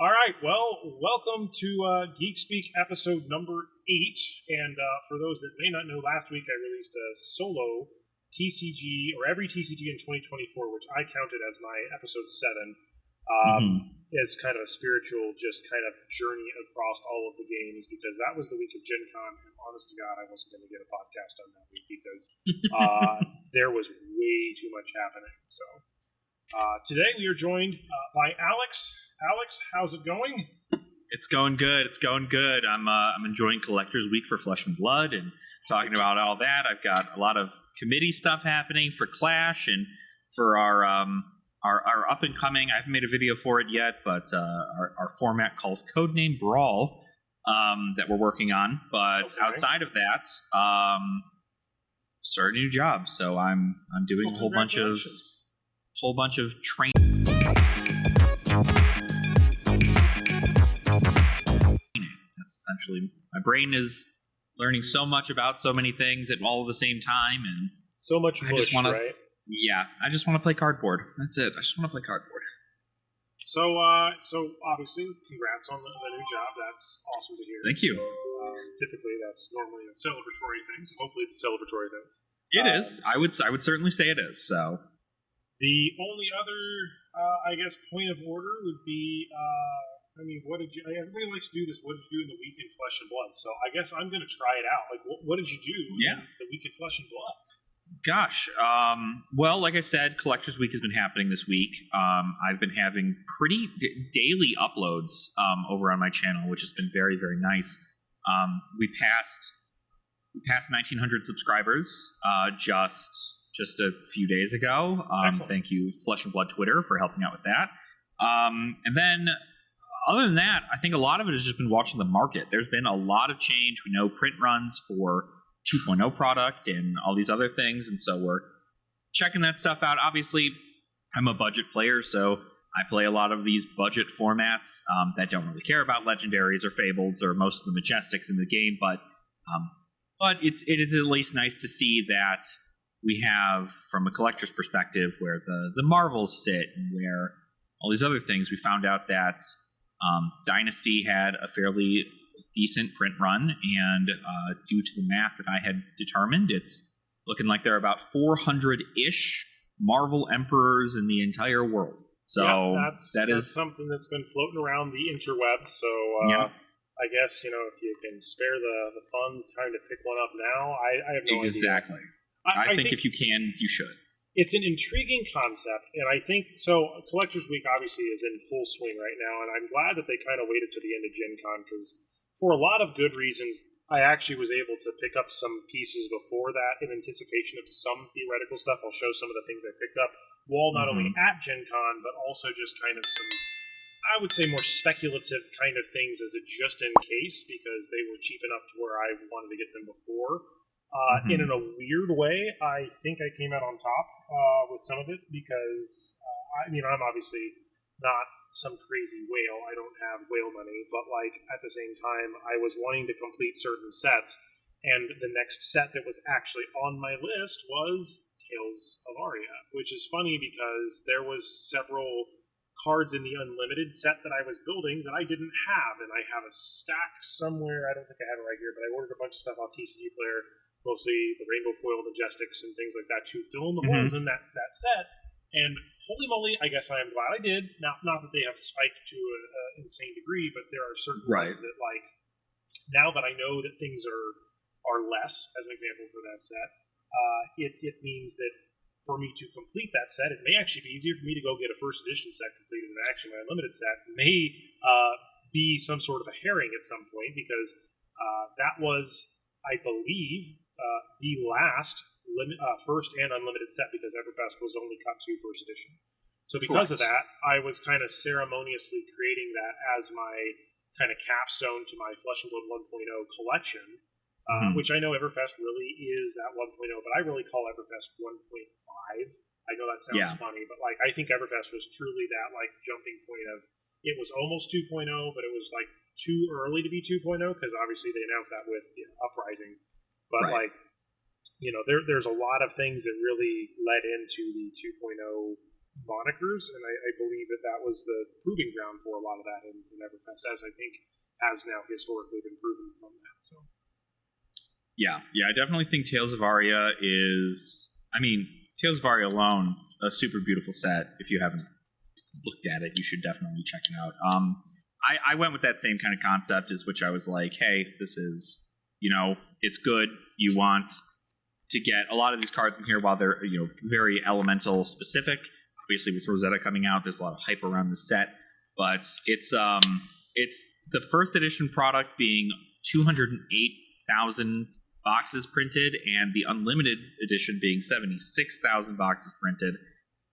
All right, well, welcome to Geek Speak episode number 8. And for those that may not know, last week I released a solo TCG, or every TCG in 2024, which I counted as my episode 7, as kind of a spiritual, just kind of journey across all of the games, because that was the week of Gen Con, and honest to God, I wasn't going to get a podcast on that week because there was way too much happening. So today we are joined by Alex. Alex, how's it going? It's going good. It's going good. I'm enjoying Collector's Week for Flesh and Blood and talking about all that. I've got a lot of committee stuff happening for Clash and for our up and coming. I haven't made a video for it yet, but our format called Codename Brawl that we're working on. But outside of that, starting a new job, so I'm doing a whole bunch of training. That's essentially, my brain is learning so much about so many things at all at the same time, and so much mush, right? Yeah, I just want to play cardboard. That's it. I just want to play cardboard. So obviously, congrats on the new job. That's awesome to hear. Thank you. Typically, that's normally a celebratory thing, so hopefully it's a celebratory thing. It is. I would certainly say it is. So the only other, I guess, point of order would be, everybody likes to do this. What did you do in the week in Flesh and Blood? So I guess I'm going to try it out. Like, what did you do in the week in Flesh and Blood? Gosh. Well, like I said, Collector's Week has been happening this week. I've been having pretty daily uploads over on my channel, which has been very, very nice. We passed 1,900 subscribers just a few days ago. Thank you, Flesh and Blood Twitter, for helping out with that. And then, other than that, I think a lot of it has just been watching the market. There's been a lot of change. We know print runs for 2.0 product and all these other things, and so we're checking that stuff out. Obviously, I'm a budget player, so I play a lot of these budget formats that don't really care about legendaries or fables or most of the Majestics in the game, but it is at least nice to see that we have, from a collector's perspective, where the Marvels sit and where all these other things. We found out that Dynasty had a fairly decent print run, and due to the math that I had determined, it's looking like there are about 400-ish Marvel Emperors in the entire world. So that's something that's been floating around the interweb. So I guess, if you can spare the funds, time to pick one up now. I have no idea. Exactly. I think if you can, you should. It's an intriguing concept, and I think, so Collector's Week obviously is in full swing right now, and I'm glad that they kind of waited to the end of Gen Con, because for a lot of good reasons, I actually was able to pick up some pieces before that in anticipation of some theoretical stuff. I'll show some of the things I picked up while not only at Gen Con, but also just kind of some, I would say, more speculative kind of things as a just in case, because they were cheap enough to where I wanted to get them before. In a weird way, I think I came out on top with some of it, because I'm obviously not some crazy whale. I don't have whale money, but at the same time, I was wanting to complete certain sets, and the next set that was actually on my list was Tales of Aria, which is funny because there was several cards in the Unlimited set that I was building that I didn't have, and I have a stack somewhere. I don't think I have it right here, but I ordered a bunch of stuff off TCG Player, mostly the Rainbow Foil Majestics and things like that, to fill in the holes in that set. And holy moly, I guess I am glad I did. Not that they have spiked to an insane degree, but there are certain ones that, now that I know that things are less, as an example for that set, it means that for me to complete that set, it may actually be easier for me to go get a first edition set completed than actually my Unlimited set. It may be some sort of a herring at some point, because that was, I believe, the last first and Unlimited set, because Everfest was only cut to first edition. So because of that, I was kind of ceremoniously creating that as my kind of capstone to my Flesh and Blood 1.0 collection, which I know Everfest really is that 1.0, but I really call Everfest 1.5. I know that sounds funny, but I think Everfest was truly that jumping point of, it was almost 2.0, but it was too early to be 2.0, because obviously they announced that with Uprising. But there's a lot of things that really led into the 2.0 monikers, and I believe that was the proving ground for a lot of that in Everfest, as I think has now historically been proven from that. So, yeah, I definitely think Tales of Aria is. I mean, Tales of Aria alone, a super beautiful set. If you haven't looked at it, you should definitely check it out. I went with that same kind of concept, as which I was like, hey, this is, it's good. You want to get a lot of these cards in here while they're, very elemental specific. Obviously, with Rosetta coming out, there's a lot of hype around the set, but it's the first edition product being 208,000 boxes printed, and the unlimited edition being 76,000 boxes printed.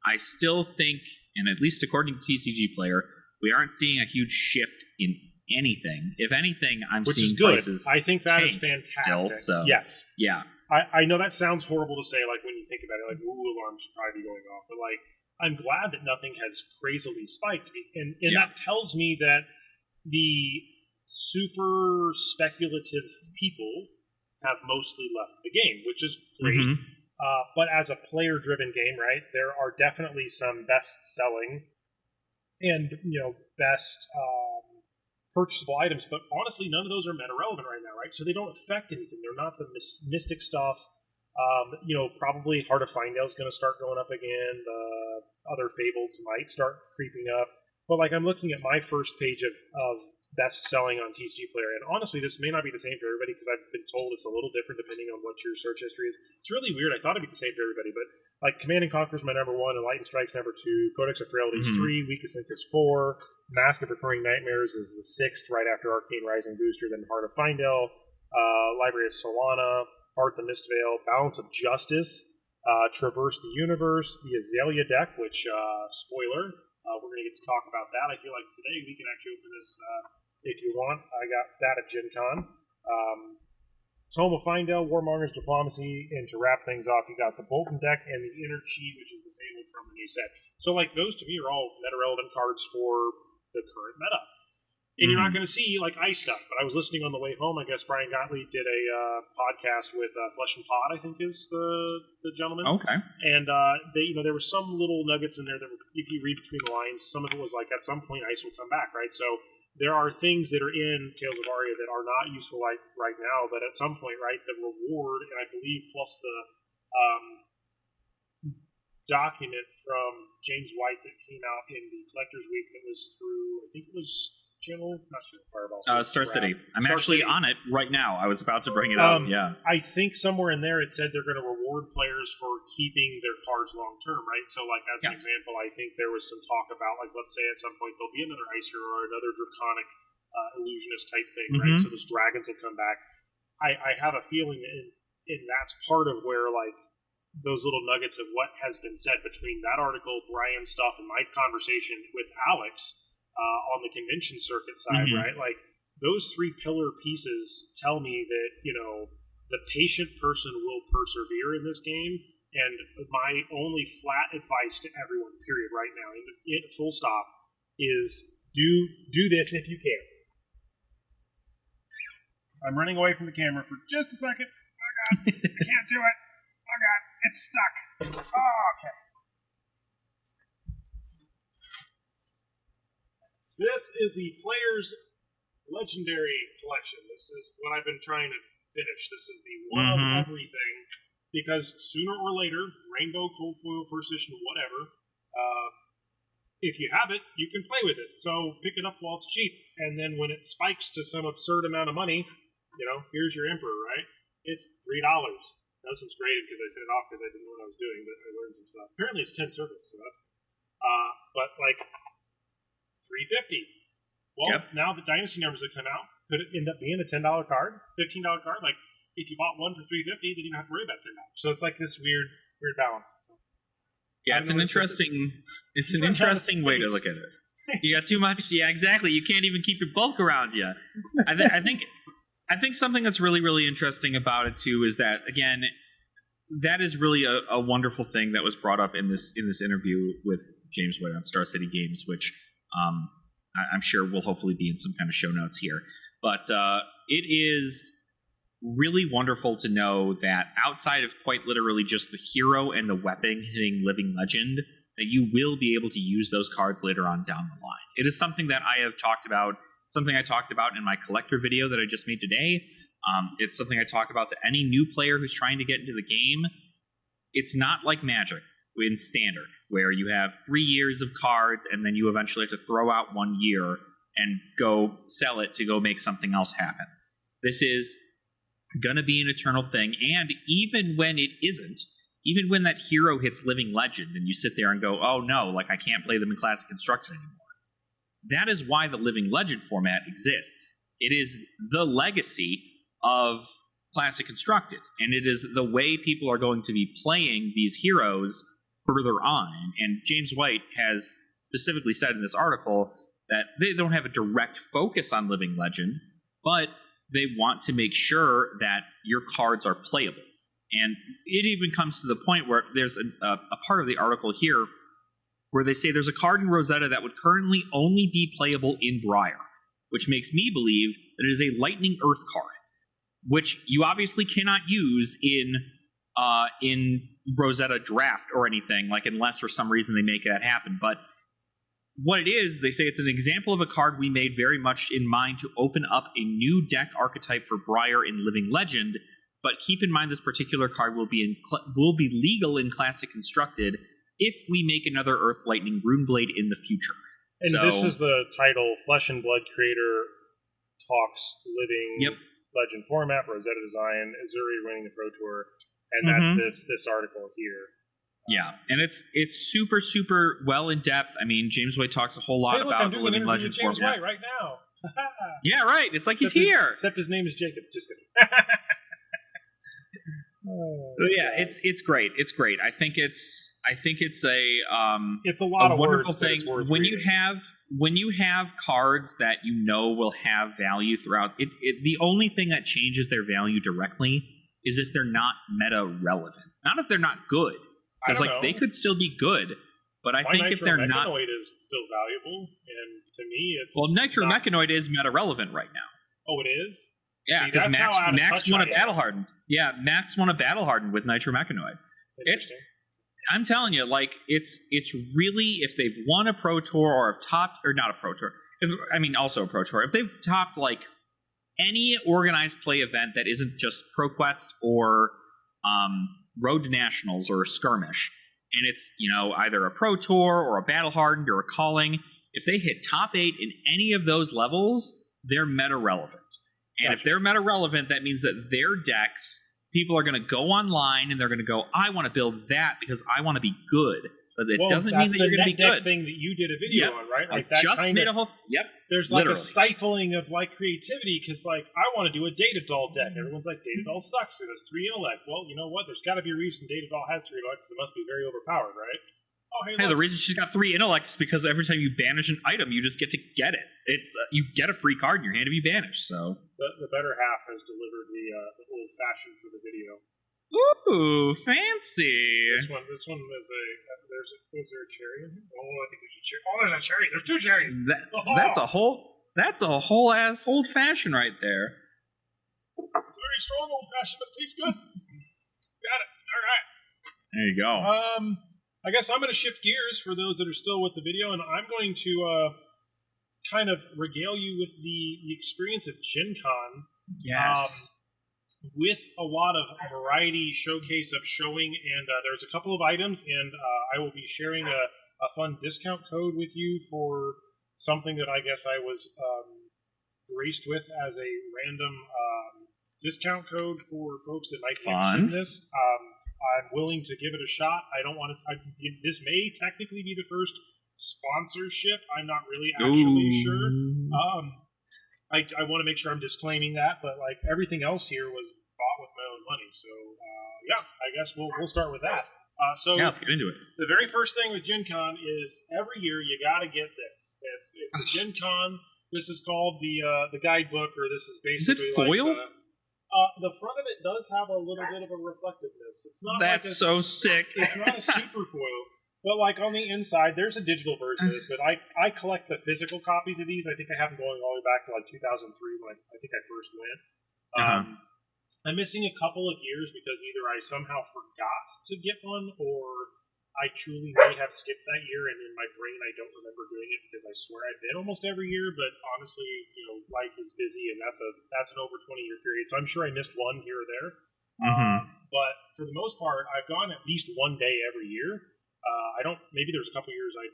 I still think, and at least according to TCG Player, we aren't seeing a huge shift in anything. If anything, I'm which seeing is good. prices I think that is tank fantastic. still. So yes, yeah. I know that sounds horrible to say, like when you think about it, like woo alarms should probably be going off, but like I'm glad that nothing has crazily spiked, and that tells me that the super speculative people have mostly left the game, which is great. Mm-hmm. But as a player-driven game, right, there are definitely some best-selling and best purchasable items, but honestly, none of those are meta relevant right now, right? So they don't affect anything. They're not the mystic stuff. Probably Heart of Findale is going to start going up again. The other Fableds might start creeping up. But like I'm looking at my first page of best selling on TCG Player, and honestly, this may not be the same for everybody because I've been told it's a little different depending on what your search history is. It's really weird. I thought it'd be the same for everybody, but like Command and Conquer is my number 1, Enlightened Strike's number 2, Codex of Frailty is 3, Weakest Link is 4, Mask of Recurring Nightmares is the 6th, right after Arcane Rising Booster, then Heart of Findale, Library of Solana, Heart the Mistveil, Balance of Justice, Traverse the Universe, the Azalea deck, which, spoiler, we're going to get to talk about that. I feel like today we can actually open this if you want. I got that at Gen Con. Tome of Findale, Warmonger's Diplomacy, and to wrap things off, you got the Bolton deck and the Inner Chi, which is the Fable from the new set. So, like, those to me are all meta-relevant cards for the current meta. And you're not going to see, like, ice stuff. But I was listening on the way home. I guess Brian Gottlieb did a podcast with Flesh and Pod, I think is the gentleman. Okay. And they, there were some little nuggets in there that, if you read between the lines, some of it was like, at some point, ice will come back, right? So there are things that are in Tales of Aria that are not useful right now, but at some point, right, the reward, and I believe plus the document from James White that came out in the Collector's Week that was through, I think it was Fireball. Star City. I'm Star actually City. on it right now. I was about to bring it up. Yeah. I think somewhere in there it said they're going to reward players for keeping their cards long term, right? So, like, as an example, I think there was some talk about, like, let's say at some point there'll be another Icer or another Draconic illusionist type thing, right? So those dragons will come back. I have a feeling, and that's part of where, like, those little nuggets of what has been said between that article, Brian's stuff, and my conversation with Alex on the convention circuit side, right? Like, those 3 pillar pieces tell me that, the patient person will persevere in this game. And my only flat advice to everyone, period, right now, full stop, is do this if you can. I'm running away from the camera for just a second. Oh, God. I can't do it. Oh, God. It's stuck. Oh, okay. This is the Players Legendary Collection. This is what I've been trying to finish. This is the one of everything, because sooner or later, Rainbow, Cold Foil, First Edition, whatever, if you have it, you can play with it. So pick it up while it's cheap, and then when it spikes to some absurd amount of money, here's your Emperor, right? It's $3. Dustin's graded because I set it off because I didn't know what I was doing, but I learned some stuff. Apparently it's 10 circuits, so that's but like $350. Well, now the Dynasty numbers that come out could it end up being a $10 card, $15 card. Like, if you bought one for $350, then you don't have to worry about $10. So it's like this weird balance. Yeah, it's an interesting way to look at it. You got too much. Yeah, exactly. You can't even keep your bulk around you. I think something that's really, really interesting about it too is that, again, that is really a wonderful thing that was brought up in this interview with James White on Star City Games, which I'm sure will hopefully be in some kind of show notes here. But it is really wonderful to know that outside of quite literally just the hero and the weapon hitting Living Legend, that you will be able to use those cards later on down the line. It is something that I have talked about, something I talked about in my collector video that I just made today. It's something I talk about to any new player who's trying to get into the game. It's not like Magic in Standard, where you have 3 years of cards and then you eventually have to throw out 1 year and go sell it to go make something else happen. This is going to be an eternal thing, and even when it isn't, even when that hero hits Living Legend and you sit there and go, oh no, like I can't play them in Classic Constructed anymore. That is why the Living Legend format exists. It is the legacy of Classic Constructed, and it is the way people are going to be playing these heroes further on. And James White has specifically said in this article that they don't have a direct focus on Living Legend, but they want to make sure that your cards are playable. And it even comes to the point where there's a part of the article here where they say there's a card in Rosetta that would currently only be playable in Briar, which makes me believe that it is a Lightning Earth card, which you obviously cannot use in Rosetta Draft or anything, like unless for some reason they make that happen. But what it is, they say it's an example of a card we made very much in mind to open up a new deck archetype for Briar in Living Legend. But keep in mind this particular card will be legal in Classic Constructed if we make another Earth Lightning Runeblade in the future. And so, this is the title, Flesh and Blood Creator talks Living Legend format, Rosetta design, Azuri winning the Pro Tour, and that's this article here. Yeah, and it's super, super well in depth. I mean, James White talks a whole lot about the Living Legend format. James White right now. Yeah, right. It's like he's here. Except his name is Jacob. Just kidding. Yeah, it's great. It's great. I think it's a lot of wonderful words, thing when you have cards that you know will have value throughout. The only thing that changes their value directly is if they're not meta relevant, not if they're not good. Because they could still be good, but I think if they're not, Mechanoid is still valuable, and to me, it's Nitro Mechanoid is meta relevant right now. Oh, it is. Yeah, because Max won a Battle Hardened. Yeah, Max won a Battle Hardened with Nitro Mechanoid. I'm telling you, like it's really, if they've won a Pro Tour or have topped, or not a Pro Tour, also a Pro Tour, if they've topped like any organized play event that isn't just ProQuest or Road to Nationals or a skirmish, and it's either a Pro Tour or a Battle Hardened or a Calling, if they hit top 8 in any of those levels, they're meta relevant. And if they're meta relevant, that means that their decks, people are going to go online and they're going to go, I want to build that because I want to be good. But it doesn't mean that you're going to be good. That's the thing that you did a video on, right? Like that just made a whole. Yep. There's like a stifling of like creativity because like I want to do a Data Doll deck. Everyone's like Data Doll sucks. It has 3 intellect. Well, you know what? There's got to be a reason Data Doll has 3 intellect because it must be very overpowered, right? Oh, hey, the reason she's got 3 intellects is because every time you banish an item, you just get to get it. It's you get a free card in your hand if you banish. So the better half has delivered the old fashioned for the video. Ooh, fancy! This one is is there a cherry in here? Oh, I think there's a cherry. Oh, there's a cherry. There's 2 cherries. That's a whole ass old fashioned right there. It's a very strong old fashioned, but it tastes good. Got it. All right. There you go. I guess I'm going to shift gears for those that are still with the video, and I'm going to kind of regale you with the experience of Gen Con. Yes. With a lot of variety showcase of showing, and there's a couple of items, and I will be sharing a fun discount code with you for something that I guess I was graced with as a random discount code for folks that might be interested in this. I'm willing to give it a shot. I don't want to. This may technically be the first sponsorship. I'm not really actually sure. I want to make sure I'm disclaiming that, but like everything else here was bought with my own money. So I guess we'll start with that. Let's get into it. The very first thing with Gen Con is every year you got to get this. It's the Gen Con. This is called the guidebook, or this is basically. Is it foil? The front of it does have a little bit of a reflectiveness. It's not. That's so sick. It's not a super foil. But like on the inside, there's a digital version of this. But I collect the physical copies of these. I think I have them going all the way back to like 2003 when I think I first went. I'm missing a couple of years because either I somehow forgot to get one, or I truly may have skipped that year, and in my brain I don't remember doing it because I swear I've been almost every year. But honestly, life is busy, and that's an over 20-year period. So I'm sure I missed one here or there. But for the most part, I've gone at least one day every year. I don't. Maybe there's a couple years I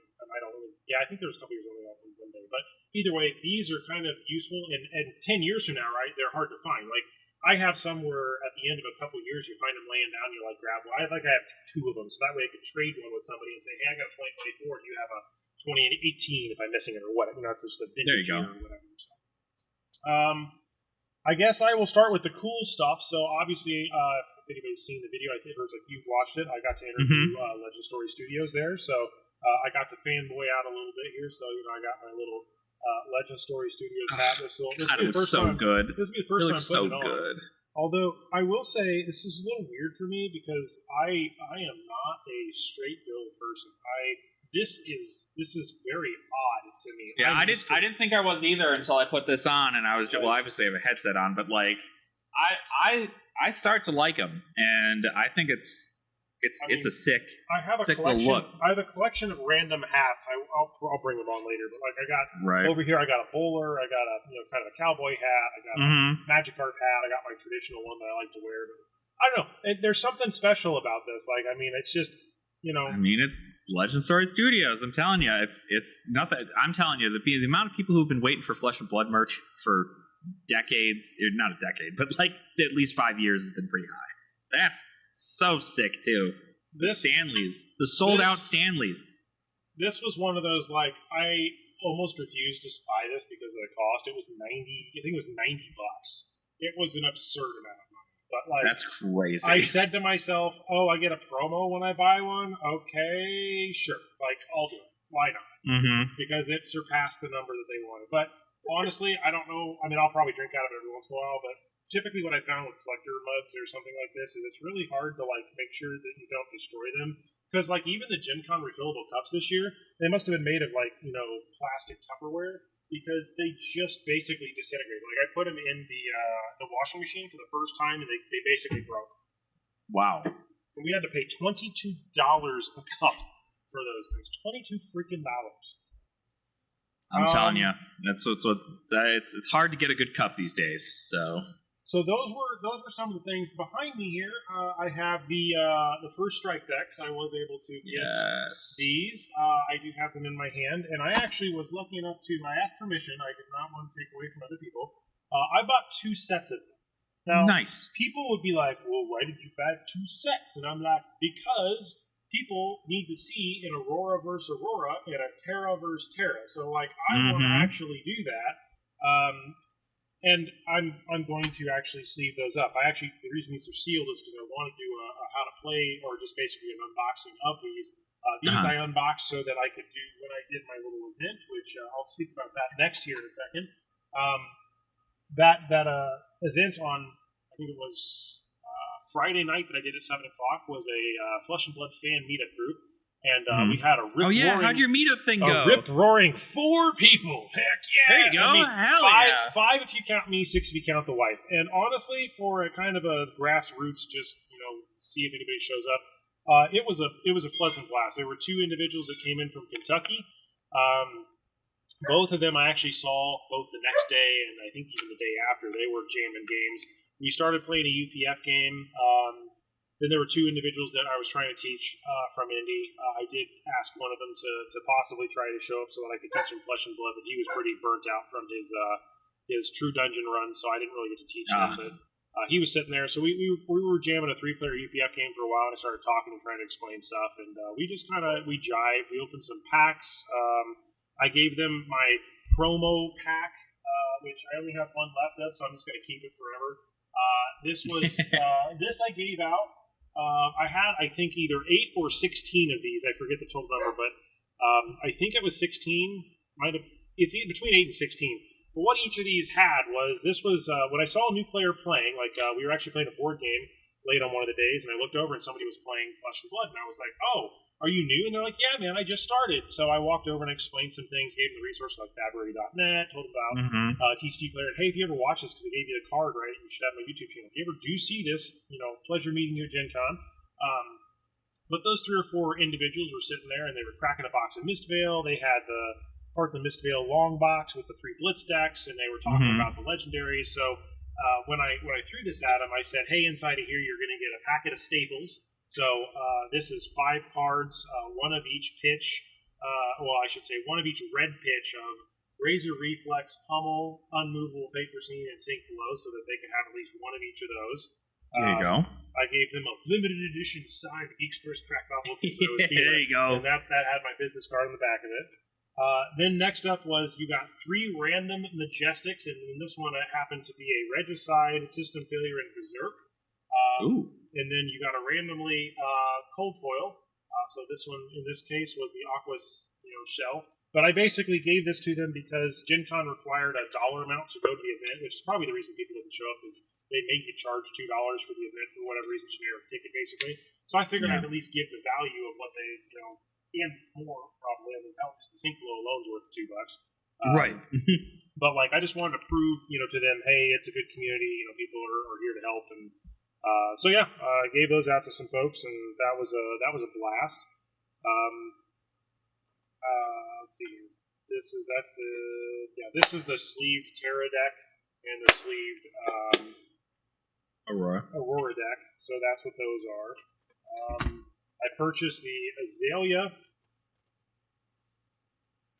don't. Yeah, I think there's a couple years only one day. But either way, these are kind of useful. And 10 years from now, right? They're hard to find. Like I have some where at the end of a couple years you find them laying down. You're like, grab one. I have two of them, so that way I could trade one with somebody and say, hey, I got a 2024. Do you have a 2018 if I'm missing it or what? It's just a vintage year or whatever. So, I guess I will start with the cool stuff. So obviously, if anybody's seen the video, I think if you've watched it, I got to interview Legend Story Studios there. So I got to fanboy out a little bit here. So I got my little Legend Story Studios hat. This will be the first time. Good. This will be the first time putting it on. Good. Although I will say this is a little weird for me because I am not a straight build person. This is very odd to me. Yeah, I didn't think I was either until I put this on, and I was just, well, obviously I have a headset on, but like I start to like them, and I think it's a sick. I have a collection. Look. I have a collection of random hats. I'll bring them on later, but like I got over here, I got a bowler, I got a kind of a cowboy hat, I got a Magikarp hat, I got my traditional one that I like to wear. But I don't know. There's something special about this. Like it's just. It's Legend Story Studios. I'm telling you, it's nothing. I'm telling you, the amount of people who've been waiting for Flesh and Blood merch for decades, not a decade, but like at least 5 years has been pretty high. That's so sick too. The Stanleys, the sold out Stanleys. This was one of those like I almost refused to buy this because of the cost. It was $90. I think it was $90. It was an absurd amount. But like that's crazy. I said to myself, "Oh, I get a promo when I buy one. Okay, sure. Like I'll do it. Why not? Because it surpassed the number that they wanted." But honestly, I don't know. I'll probably drink out of it every once in a while. But typically, what I found with collector mugs or something like this is it's really hard to like make sure that you don't destroy them. Because like even the Gen Con refillable cups this year, they must have been made of like plastic Tupperware. Because they just basically disintegrate. Like I put them in the washing machine for the first time, and they basically broke. Wow! And we had to pay $22 a cup for those things. $22 freaking dollars. I'm telling you, that's what it's hard to get a good cup these days. So those were some of the things behind me here. I have the first strike decks. I was able to get these. I do have them in my hand, and I actually was lucky enough to. I asked permission. I did not want to take away from other people. I bought 2 sets of them. Now, nice. People would be like, "Well, why did you buy 2 sets?" And I'm like, because people need to see an Aurora versus Aurora and a Terra versus Terra. So like, I want to actually do that. And I'm going to actually sleeve those up. The reason these are sealed is because I want to do a how to play or just basically an unboxing of these. These I unboxed so that I could do when I did my little event, which I'll speak about that next here in a second. That event on, I think it was Friday night that I did at 7 o'clock was a Flesh and Blood fan meetup group. And we had a rip-roaring... how'd your meetup thing go? A rip-roaring 4 people. Heck yeah! There you go. Hell yeah. 5 if you count me, 6 if you count the wife. And honestly, for a kind of a grassroots, just, see if anybody shows up, it was a pleasant blast. There were 2 individuals that came in from Kentucky. Both of them I actually saw both the next day and I think even the day after. They were jamming games. We started playing a UPF game. Then there were 2 individuals that I was trying to teach from Indy. I did ask one of them to possibly try to show up so that I could teach him Flesh and Blood, but he was pretty burnt out from his True Dungeon run, so I didn't really get to teach him. But he was sitting there, so we were jamming a 3-player UPF game for a while, and I started talking and trying to explain stuff, and we just we jived. We opened some packs. I gave them my promo pack, which I only have 1 left of, so I'm just going to keep it forever. This was this I gave out. I had, I think, either 8 or 16 of these. I forget the total number, but I think it was 16. It's between 8 and 16. But what each of these had was, this was, when I saw a new player playing, like we were actually playing a board game late on one of the days, and I looked over and somebody was playing Flesh and Blood, and I was like, oh, are you new? And they're like, yeah, man, I just started. So I walked over and explained some things, gave them the resources like Fabry.net, told them about TCG Player. Hey, if you ever watch this, because I gave you the card, right, you should have my YouTube channel. If you ever do see this, pleasure meeting you at Gen Con. But those 3 or 4 individuals were sitting there, and they were cracking a box of Mistvale. They had the Mistvale long box with the 3 Blitz decks, and they were talking about the legendaries. So when I threw this at them, I said, hey, inside of here, you're going to get a packet of staples. So this is 5 cards, one of each pitch. I should say one of each red pitch of Razor Reflex, Pummel, Unmovable Vapor Scene, and Sink Below, so that they can have at least one of each of those. There you go. I gave them a limited edition signed Geeks First Crack novel. There you go. And that had my business card on the back of it. Then next up was you got 3 random Majestics, and in this one it happened to be a Regicide, System Failure, and Berserk. And then you got a randomly Cold Foil. So this one, in this case, was the Aqua's shell. But I basically gave this to them because Gen Con required a dollar amount to go to the event, which is probably the reason people didn't show up, is they make you charge $2 for the event for whatever reason, generic ticket, basically. So I figured I'd at least give the value of what they, and more, probably. I mean, the Sink Below alone is worth $2. Right. But, I just wanted to prove, to them, hey, it's a good community, people are here to help, and I gave those out to some folks, and that was a blast. Let's see here. This is the sleeved Terra deck and the sleeved Aurora deck. So that's what those are. I purchased the Azalea.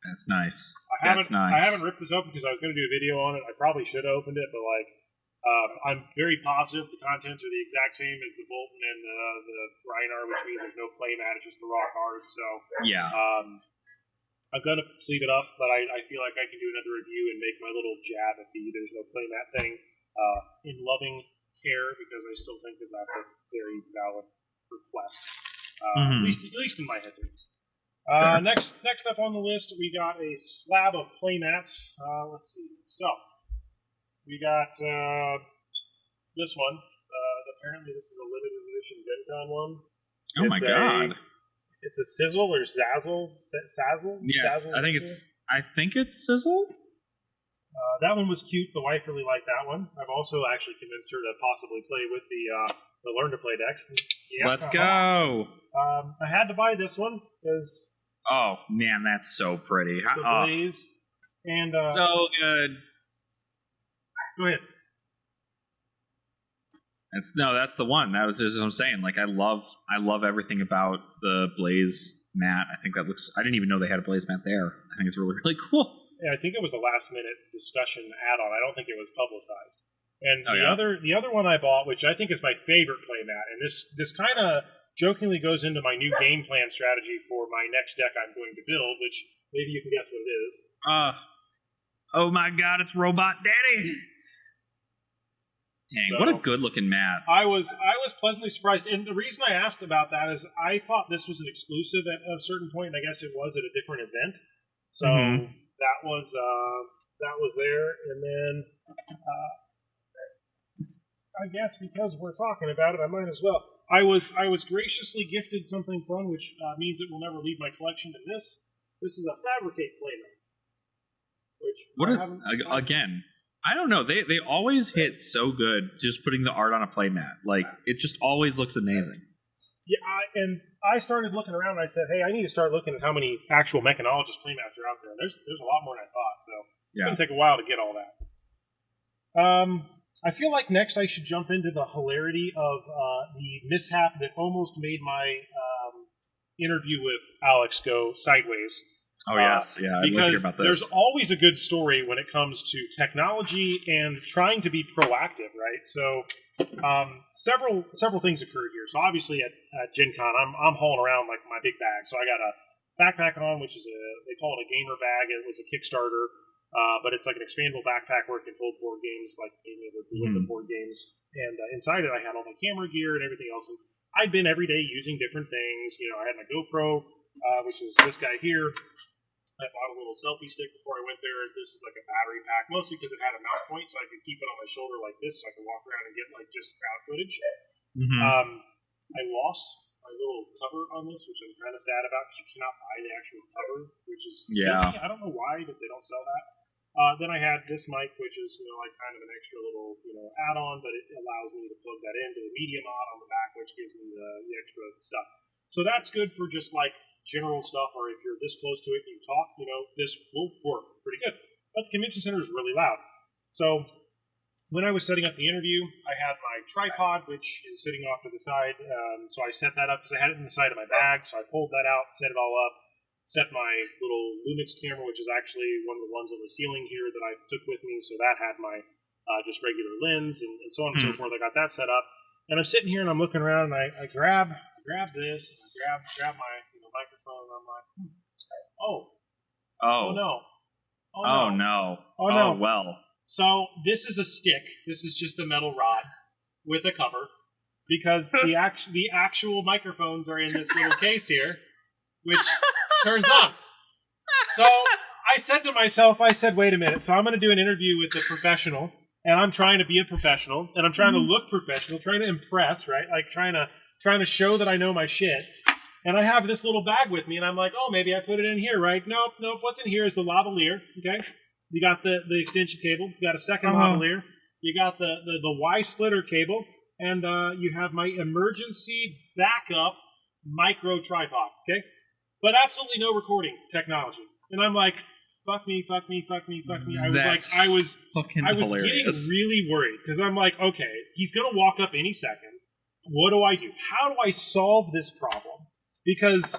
That's nice. I haven't ripped this open because I was going to do a video on it. I probably should have opened it, but I'm very positive the contents are the exact same as the Bolton and the Rhinar, which means there's no play mat, it's just the raw cards. So yeah, I'm going to sleeve it up, but I feel like I can do another review and make my little jab at the there's no play mat thing in loving care, because I still think that that's a very valid request, at least in my head. Next up on the list, we got a slab of play mats. Let's see. So we got this one. Apparently, this is a limited edition Gen Con one. Oh my god! It's a Sizzle or Zazzle? Sazzle? Yes, Sazzle I think it's Sizzle. That one was cute. The wife really liked that one. I've also actually convinced her to possibly play with the Learn to Play decks. Yeah, let's go. I had to buy this one because. Oh man, that's so pretty. The Blaze and so good. Go ahead. That's the one. That was just what I'm saying. I love everything about the Blaze mat. I think that looks. I didn't even know they had a Blaze mat there. I think it's really, really cool. Yeah, I think it was a last minute discussion add-on. I don't think it was publicized. And the other one I bought, which I think is my favorite play mat, and this kind of jokingly goes into my new game plan strategy for my next deck I'm going to build, which maybe you can guess what it is. Oh my god, it's Robot Daddy! Dang, what a good looking mat. I was pleasantly surprised, and the reason I asked about that is I thought this was an exclusive at a certain point, and I guess it was at a different event. So that was there, and then I guess because we're talking about it, I might as well. I was graciously gifted something fun, which means it will never leave my collection. And this is a Fabricate playmat. Again, I don't know. They always hit so good just putting the art on a playmat. It just always looks amazing. Yeah, and I started looking around and I said, hey, I need to start looking at how many actual mechanologist playmats are out there. There's a lot more than I thought, so it's going to take a while to get all that. I feel like next I should jump into the hilarity of the mishap that almost made my interview with Alex go sideways. Oh, yes. Yeah, I'd love to hear about this. There's always a good story when it comes to technology and trying to be proactive, right? So several things occurred here. So obviously at Gen Con, I'm hauling around like my big bag. So I got a backpack on, which is they call it a gamer bag. It was a Kickstarter. But it's like an expandable backpack where it can hold board games, like with the board games. And inside it, I had all my camera gear and everything else. And I'd been every day using different things. I had my GoPro, which is this guy here. I bought a little selfie stick before I went there. This is like a battery pack, mostly because it had a mount point, so I could keep it on my shoulder like this, so I could walk around and get just crowd footage. I lost my little cover on this, which I'm kind of sad about because you cannot buy the actual cover, which is silly. I don't know why, but they don't sell that. Then I had this mic, which is kind of an extra little add-on, but it allows me to plug that into the media mod on the back, which gives me the extra stuff. So that's good for just like general stuff, or if you're this close to it and you talk, this will work pretty good. But the convention center is really loud. So when I was setting up the interview, I had my tripod, which is sitting off to the side. So I set that up because I had it in the side of my bag. So I pulled that out, set it all up, set my little Lumix camera, which is actually one of the ones on the ceiling here that I took with me. So that had my just regular lens and so on and so forth. I got that set up. And I'm sitting here and I'm looking around and I grab this and I grab my microphone and I'm like, oh no. Oh no. Oh well. So this is a stick. This is just a metal rod with a cover because the actual microphones are in this little case here, which turns on. So I said to myself, wait a minute. So I'm going to do an interview with a professional, and I'm trying to be a professional, and I'm trying to look professional, trying to impress, right? Like trying to show that I know my shit. And I have this little bag with me, and I'm like, oh, maybe I put it in here, right? Nope. What's in here is the lavalier, okay? You got the extension cable. You got a second lavalier. You got the Y splitter cable. And you have my emergency backup micro tripod, okay? But absolutely no recording technology. And I'm like, fuck me. I was getting really worried because I'm like, okay, he's going to walk up any second. What do I do? How do I solve this problem? Because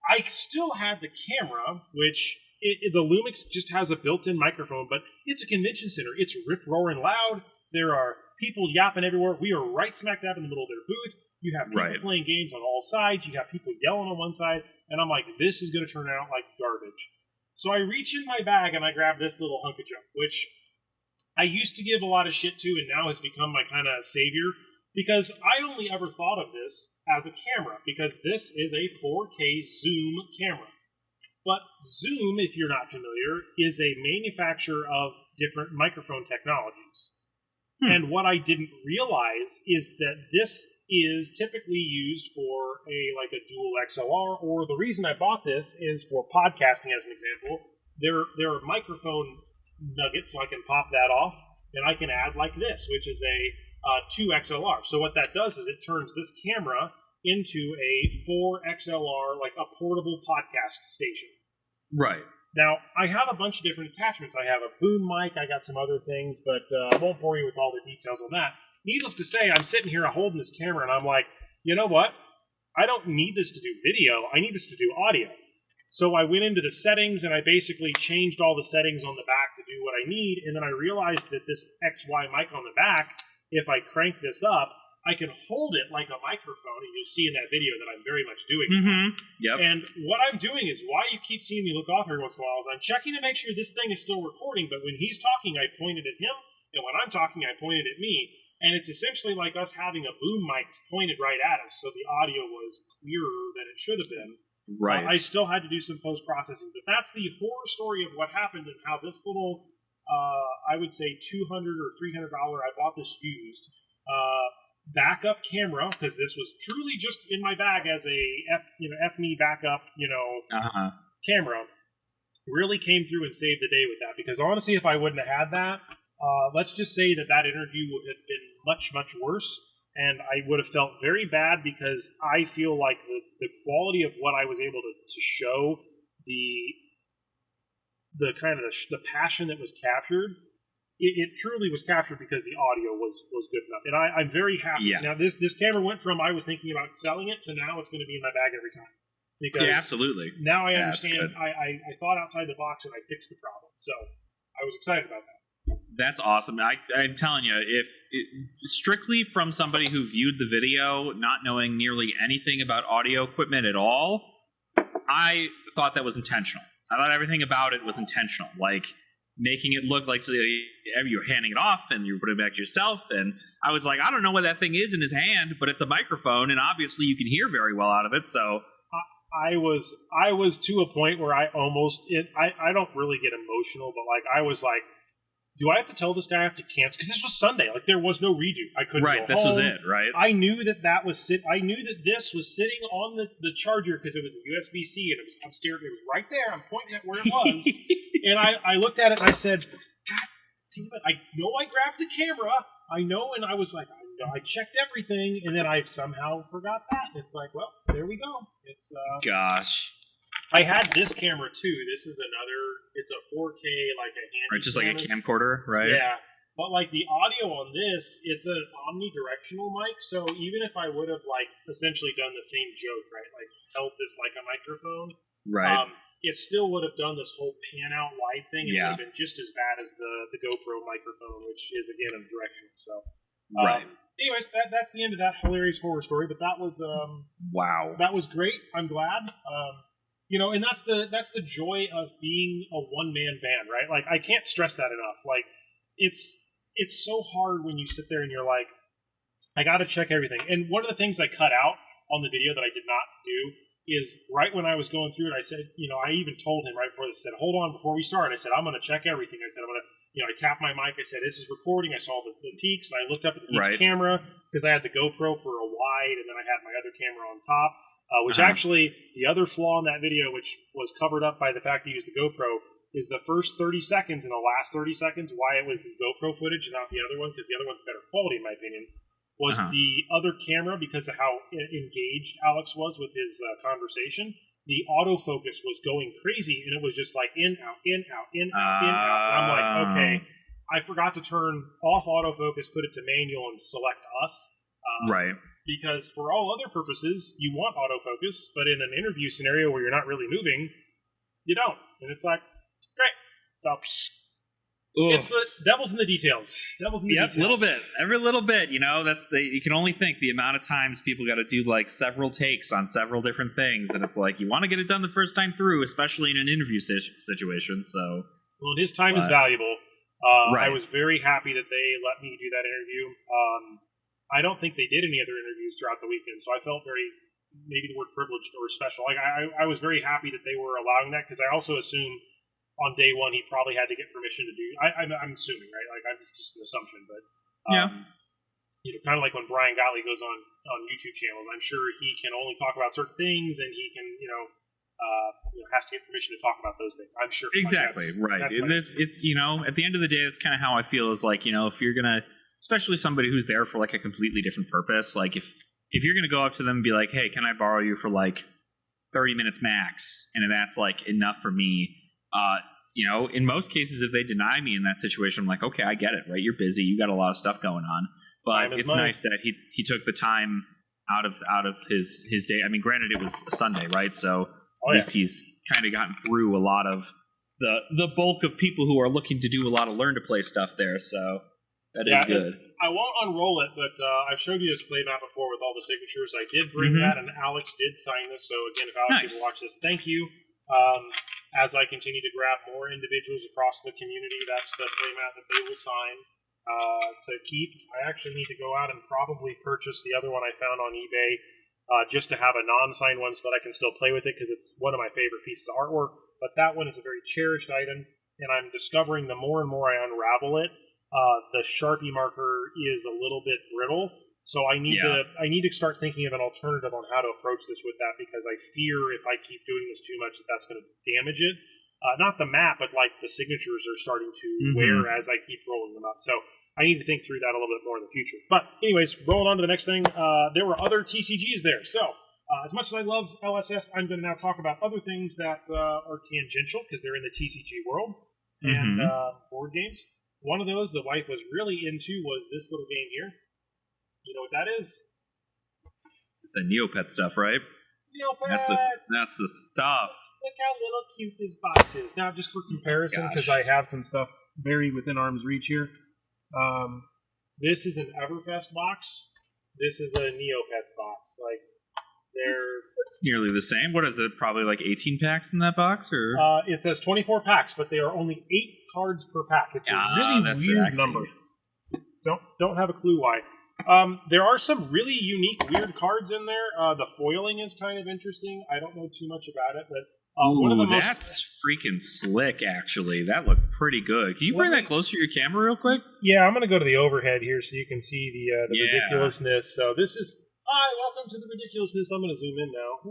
I still had the camera, which the Lumix just has a built-in microphone, but it's a convention center. It's rip-roaring loud. There are people yapping everywhere. We are right smack dab in the middle of their booth. You have people playing games on all sides. You got people yelling on one side. And I'm like, this is going to turn out like garbage. So I reach in my bag and I grab this little hunk of junk, which I used to give a lot of shit to and now has become my kind of savior. Because I only ever thought of this as a camera, because this is a 4K Zoom camera. But Zoom, if you're not familiar, is a manufacturer of different microphone technologies. And what I didn't realize is that this is typically used for a dual XLR, or the reason I bought this is for podcasting, as an example. There are microphone nuggets, so I can pop that off, and I can add like this, which is a 2 XLR. So what that does is it turns this camera into a 4 XLR, like a portable podcast station. Right. Now, I have a bunch of different attachments. I have a boom mic, I got some other things, but I won't bore you with all the details on that. Needless to say, I'm sitting here holding this camera, and I'm like, you know what? I don't need this to do video. I need this to do audio. So I went into the settings, and I basically changed all the settings on the back to do what I need, and then I realized that this XY mic on the back, if I crank this up, I can hold it like a microphone, and you'll see in that video that I'm very much doing that. Yep. And what I'm doing is, why you keep seeing me look off every once in a while, is I'm checking to make sure this thing is still recording, but when he's talking, I pointed at him, and when I'm talking, I pointed at me. And it's essentially like us having a boom mic pointed right at us, so the audio was clearer than it should have been. Right. I still had to do some post-processing, but that's the horror story of what happened and how this little, I would say $200 or $300, I bought this used, backup camera, because this was truly just in my bag as a F-me backup, camera, really came through and saved the day with that. Because honestly, if I wouldn't have had that, let's just say that interview would have been much, much worse, and I would have felt very bad because I feel like the quality of what I was able to show, the kind of the passion that was captured, it truly was captured because the audio was good enough. And I'm very happy. Yeah. Now, this camera went from I was thinking about selling it to now it's going to be in my bag every time. Because absolutely. Now I understand. I thought outside the box and I fixed the problem. So I was excited about that. That's awesome. I'm telling you, if strictly from somebody who viewed the video, not knowing nearly anything about audio equipment at all, I thought that was intentional. I thought everything about it was intentional. Like, making it look like you're handing it off and you're putting it back to yourself. And I was like, I don't know what that thing is in his hand, but it's a microphone, and obviously you can hear very well out of it. So I was to a point where I don't really get emotional, but like I was like, do I have to tell this guy I have to cancel? Because this was Sunday. Like, there was no redo. I couldn't go this home. was it, right? I knew that I knew that this was sitting on the charger because it was a USB-C, and it was upstairs. It was right there. I'm pointing at where it was. And I looked at it, and I said, God damn it. I know I grabbed the camera. I know, and I was like, I I checked everything, and then I somehow forgot that. It's like, well, there we go. It's Gosh. I had this camera too. This is another. It's a 4K, like a handy. Or just like a camcorder, right? Yeah. But like the audio on this, it's an omnidirectional mic. So even if I would have like essentially done the same joke, right? Like held this like a microphone, right? It still would have done this whole pan out wide thing. It would have been just as bad as the GoPro microphone, which is again omnidirectional. So right. Anyways, that's the end of that hilarious horror story. But that was wow. That was great. I'm glad. And that's the joy of being a one man band, right? Like I can't stress that enough. Like it's so hard when you sit there and you're like, I got to check everything. And one of the things I cut out on the video that I did not do is right when I was going through it, I said, I even told him right before this, I said, hold on, before we start, I said, I'm going to check everything. I said, I'm going to, I tapped my mic. I said, this is recording. I saw the peaks. I looked up at the peaks camera because I had the GoPro for a wide, and then I had my other camera on top, which actually, the other flaw in that video, which was covered up by the fact I used the GoPro, is the first 30 seconds and the last 30 seconds, why it was the GoPro footage and not the other one, because the other one's better quality, in my opinion, was the other camera, because of how engaged Alex was with his conversation, the autofocus was going crazy, and it was just like in, out, in, out, in, out, in, out. And I'm like, okay, I forgot to turn off autofocus, put it to manual, and select us. Right. Because for all other purposes, you want autofocus, but in an interview scenario where you're not really moving, you don't. And it's like, great. So it's the devil's in the details. Devil's in the details. Little bit. Every little bit, that's you can only think the amount of times people got to do like several takes on several different things, and it's like you want to get it done the first time through, especially in an interview situation. So, well, his time is valuable. Right. I was very happy that they let me do that interview. I don't think they did any other interviews throughout the weekend, so I felt very, maybe the word privileged or special. Like I was very happy that they were allowing that, because I also assumed on day one he probably had to get permission to do. I'm assuming, right? Like I'm just an assumption, but kind of like when Brian Gottlieb goes on YouTube channels, I'm sure he can only talk about certain things, and he can has to get permission to talk about those things. I'm sure. Exactly, right. It's at the end of the day, that's kind of how I feel. Is like if you're gonna, especially somebody who's there for like a completely different purpose, like if you're gonna go up to them and be like, hey, can I borrow you for like 30 minutes max, and that's like enough for me. In most cases, if they deny me in that situation, I'm like, okay, I get it, right? You're busy, you got a lot of stuff going on, but it's nice that he took the time out of his day. I mean, granted, it was a Sunday, right? So at least he's kind of gotten through a lot of the bulk of people who are looking to do a lot of learn to play stuff there. So that is good. I won't unroll it, but I've showed you this play map before with all the signatures. I did bring that, and Alex did sign this. So again, if Alex didn't watch this, thank you. As I continue to grab more individuals across the community, that's the playmat that they will sign to keep. I actually need to go out and probably purchase the other one I found on eBay just to have a non-signed one so that I can still play with it, because it's one of my favorite pieces of artwork. But that one is a very cherished item, and I'm discovering the more and more I unravel it, the Sharpie marker is a little bit brittle. So I need to start thinking of an alternative on how to approach this with that, because I fear if I keep doing this too much that's going to damage it. Not the map, but like the signatures are starting to wear as I keep rolling them up. So I need to think through that a little bit more in the future. But anyways, rolling on to the next thing. There were other TCGs there. So as much as I love LSS, I'm going to now talk about other things that are tangential, because they're in the TCG world, and board games. One of those the wife was really into was this little game here. You know what that is? It's a Neopet stuff, right? Neopets! That's the stuff. Look how little cute this box is. Now, just for comparison, because I have some stuff very within arm's reach here. This is an Everfest box. This is a Neopets box. Like, it's nearly the same. What is it? Probably like 18 packs in that box, or it says 24 packs, but they are only 8 cards per pack. It's a really weird number. Don't have a clue why. There are some really unique, weird cards in there. The foiling is kind of interesting. I don't know too much about it, but that's freaking slick. Actually, that looked pretty good. Can you bring that closer to your camera real quick? Yeah, I'm going to go to the overhead here so you can see the ridiculousness. So this is welcome to the ridiculousness. I'm going to zoom in now,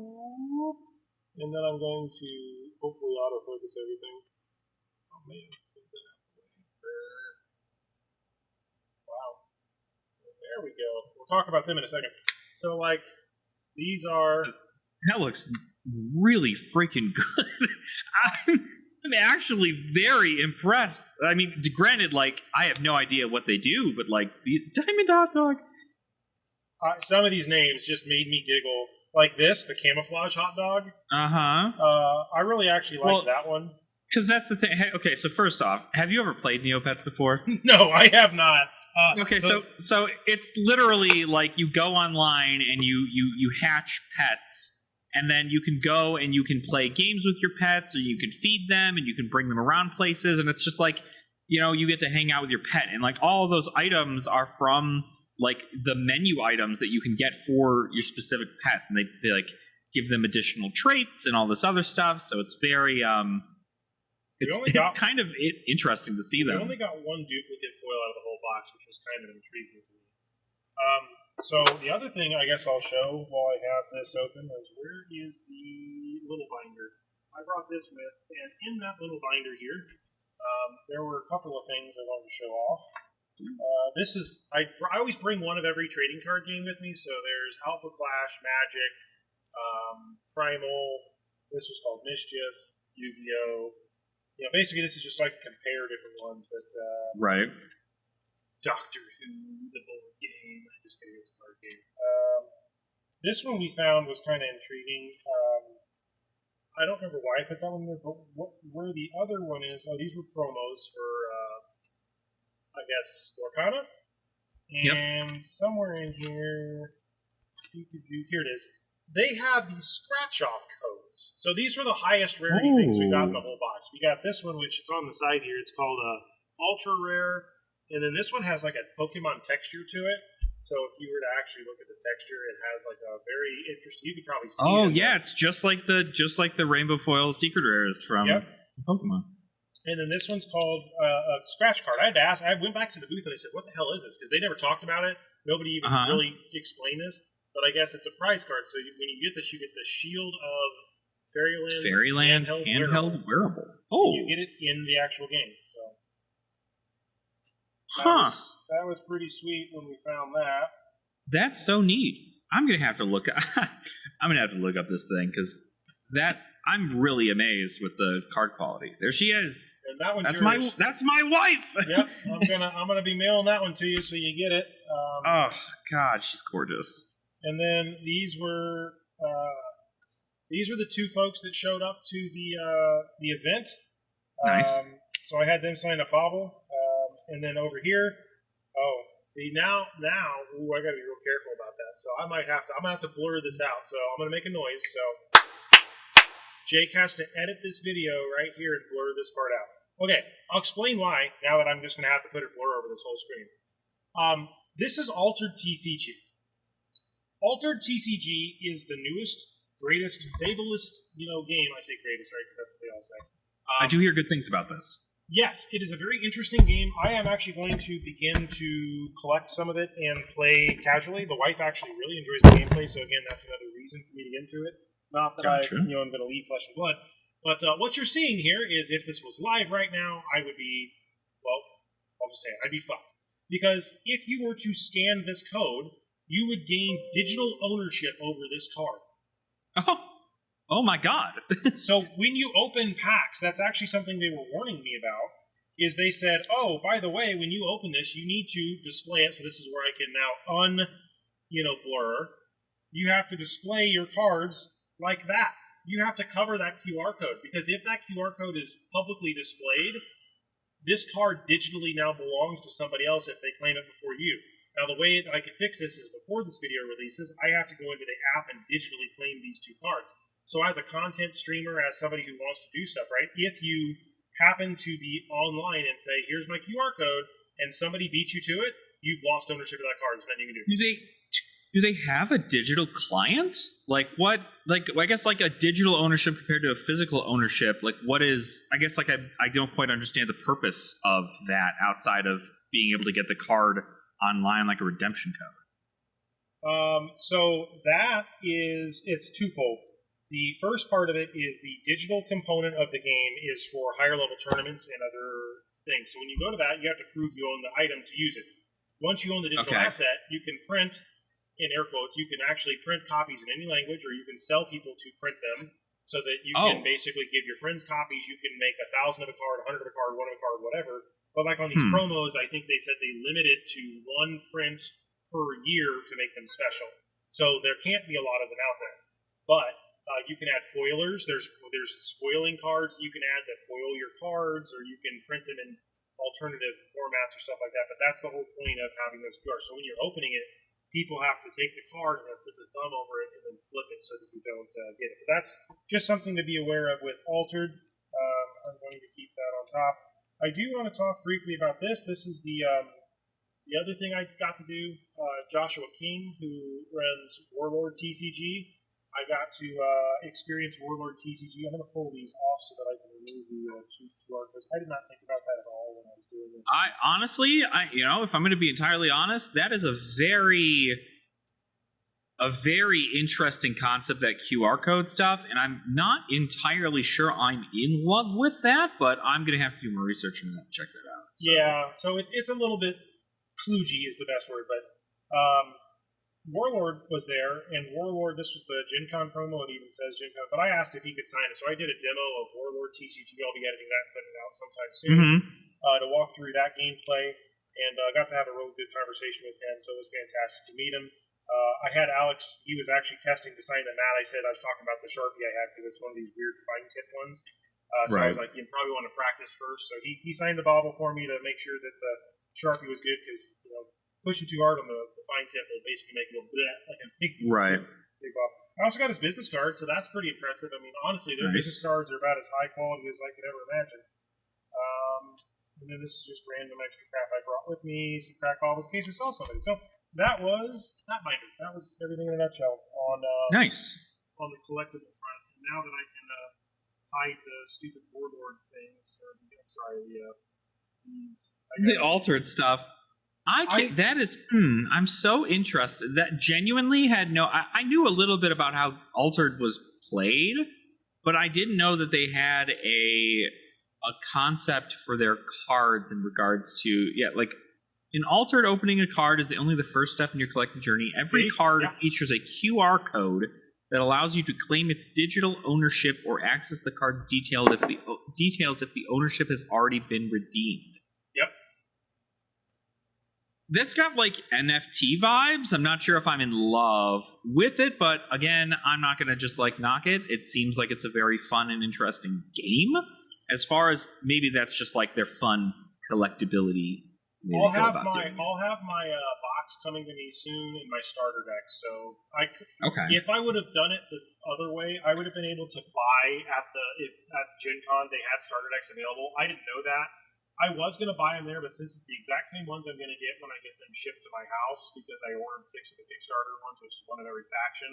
and then I'm going to hopefully autofocus everything. Oh man. Wow. There There we go. We'll talk about them in a second. So, like, these are... That looks really freaking good. I'm actually very impressed. I mean, granted, like, I have no idea what they do, but, like, the Diamond Hot Dog. Some of these names just made me giggle. Like this, the camouflage hot dog. I really actually like that one. Because that's the thing. Hey, okay, so first off, have you ever played Neopets before? No, I have not. So it's literally like you go online and you hatch pets, and then you can go and you can play games with your pets, or you can feed them and you can bring them around places, and it's just like, you get to hang out with your pet, and like all of those items are from like the menu items that you can get for your specific pets, and they like give them additional traits and all this other stuff. So it's very it's kind of interesting to see them. We only got one duplicate foil out of the whole box, which was kind of intriguing to me. So the other thing I guess I'll show while I have this open is, where is the little binder? I brought this with, and in that little binder here, there were a couple of things I wanted to show off. This is, I always bring one of every trading card game with me. So there's Alpha Clash, Magic, Primal. This was called Mischief, Yu-Gi-Oh. Basically this is just like compare different ones. But right. Doctor Who, the board game. Just kidding, it's a card game. This one we found was kind of intriguing. I don't remember why I put that one there, but where the other one is, these were promos for, I guess, Lorcana. And somewhere in here, here it is. They have these scratch-off codes. So these were the highest rarity things we got in the whole box. We got this one, which it's on the side here. It's called Ultra Rare. And then this one has like a Pokemon texture to it. So if you were to actually look at the texture, it has like a very interesting. You could probably see. Oh yeah, it's just like the Rainbow Foil Secret Rares from Pokemon. And then this one's called a scratch card. I had to ask. I went back to the booth and I said, "What the hell is this?" Because they never talked about it. Nobody even really explained this. But I guess it's a prize card. So when you get this, you get the Shield of Fairyland handheld wearable. Oh, and you get it in the actual game. So. That was pretty sweet when we found that. That's so neat. I'm gonna have to look. I'm gonna have to look up this thing because I'm really amazed with the card quality. There she is. And that one's yours. That's my wife. Yep, I'm gonna be mailing that one to you so you get it. Oh God, she's gorgeous. And then these were the two folks that showed up to the event. Nice. So I had them sign a bobble. And then over here, see now, I gotta be real careful about that. So I'm gonna have to blur this out. So I'm gonna make a noise. So Jake has to edit this video right here and blur this part out. Okay, I'll explain why. Now that I'm just gonna have to put a blur over this whole screen. This is Altered TCG. Altered TCG is the newest, greatest, fabulous, game. I say greatest, right? Because that's what they all say. I do hear good things about this. Yes, it is a very interesting game. I am actually going to begin to collect some of it and play casually. The wife actually really enjoys the gameplay, so again, that's another reason for me to get into it. Not that I'm going to leave flesh and blood. But what you're seeing here is, if this was live right now, I would be, I'll just say it, I'd be fucked. Because if you were to scan this code, you would gain digital ownership over this card. Oh my God. So when you open packs, that's actually something they were warning me about, is they said, oh, by the way, when you open this, you need to display it. So this is where I can now blur. You have to display your cards like that. You have to cover that QR code, because if that QR code is publicly displayed, this card digitally now belongs to somebody else if they claim it before you. Now, the way I can fix this is, before this video releases, I have to go into the app and digitally claim these two cards. So as a content streamer, as somebody who wants to do stuff, right, if you happen to be online and say, here's my QR code, and somebody beats you to it, you've lost ownership of that card. There's nothing you can do. Do they have a digital client? Like what? Like, I guess like a digital ownership compared to a physical ownership. Like what is? I guess like I don't quite understand the purpose of that outside of being able to get the card online, like a redemption code. So that is, it's twofold. The first part of it is the digital component of the game is for higher level tournaments and other things. So when you go to that, you have to prove you own the item to use it. Once you own the digital asset, you can print, in air quotes, you can actually print copies in any language, or you can sell people to print them so that you can basically give your friends copies. You can make 1,000 of a card, 100 of a card, 1 of a card, whatever. But like on these promos, I think they said they limit it to 1 print per year to make them special. So there can't be a lot of them out there. But you can add foilers. There's foiling cards you can add that foil your cards, or you can print them in alternative formats or stuff like that. But that's the whole point of having this QR. So when you're opening it, people have to take the card and put the thumb over it and then flip it so that you don't get it. But that's just something to be aware of with Altered. I'm going to keep that on top. I do want to talk briefly about this. This is the other thing I got to do. Joshua King, who runs Warlord TCG, I got to experience Warlord TCG. I'm going to pull these off so that I can remove the two QR codes. I did not think about that at all when I was doing this. I honestly, if I'm going to be entirely honest, that is a very interesting concept, that QR code stuff, and I'm not entirely sure I'm in love with that, but I'm going to have to do more research into that and check that out. So. Yeah, so it's a little bit kludgy is the best word, but Warlord was there, and Warlord, this was the Gen Con promo, it even says Gen Con, but I asked if he could sign it, so I did a demo of Warlord TCG. I'll be editing that and putting it out sometime soon to walk through that gameplay, and got to have a really good conversation with him, so it was fantastic to meet him. I had Alex, he was actually testing to sign the mat. I said I was talking about the Sharpie I had because it's one of these weird fine tip ones. So I was like, you probably want to practice first. So he signed the bobble for me to make sure that the Sharpie was good because, pushing too hard on the fine tip will basically make it go bleh, like a big bobble. I also got his business card, so that's pretty impressive. I mean, honestly, their business cards are about as high quality as I could ever imagine. And then this is just random extra crap I brought with me, some crack bobbles in case we saw somebody. So that was that binder. That was everything in a nutshell on on the collectible front. And now that I can hide the stupid Warlord things, the altered stuff. I'm so interested. That genuinely had I knew a little bit about how Altered was played, but I didn't know that they had a concept for their cards in regards to, like in Altered, opening a card is only the first step in your collecting journey. Every card features a QR code that allows you to claim its digital ownership or access the card's details if the ownership has already been redeemed. That's got like NFT vibes. I'm not sure if I'm in love with it, but again, I'm not going to just knock it. It seems like it's a very fun and interesting game. As far as maybe that's just like their fun collectability. I'll have my box coming to me soon in my starter deck. So if I would have done it the other way, I would have been able to buy at Gen Con. They had starter decks available. I didn't know that. I was going to buy them there, but since it's the exact same ones I'm going to get when I get them shipped to my house, because I ordered 6 of the Kickstarter ones, which is one of every faction,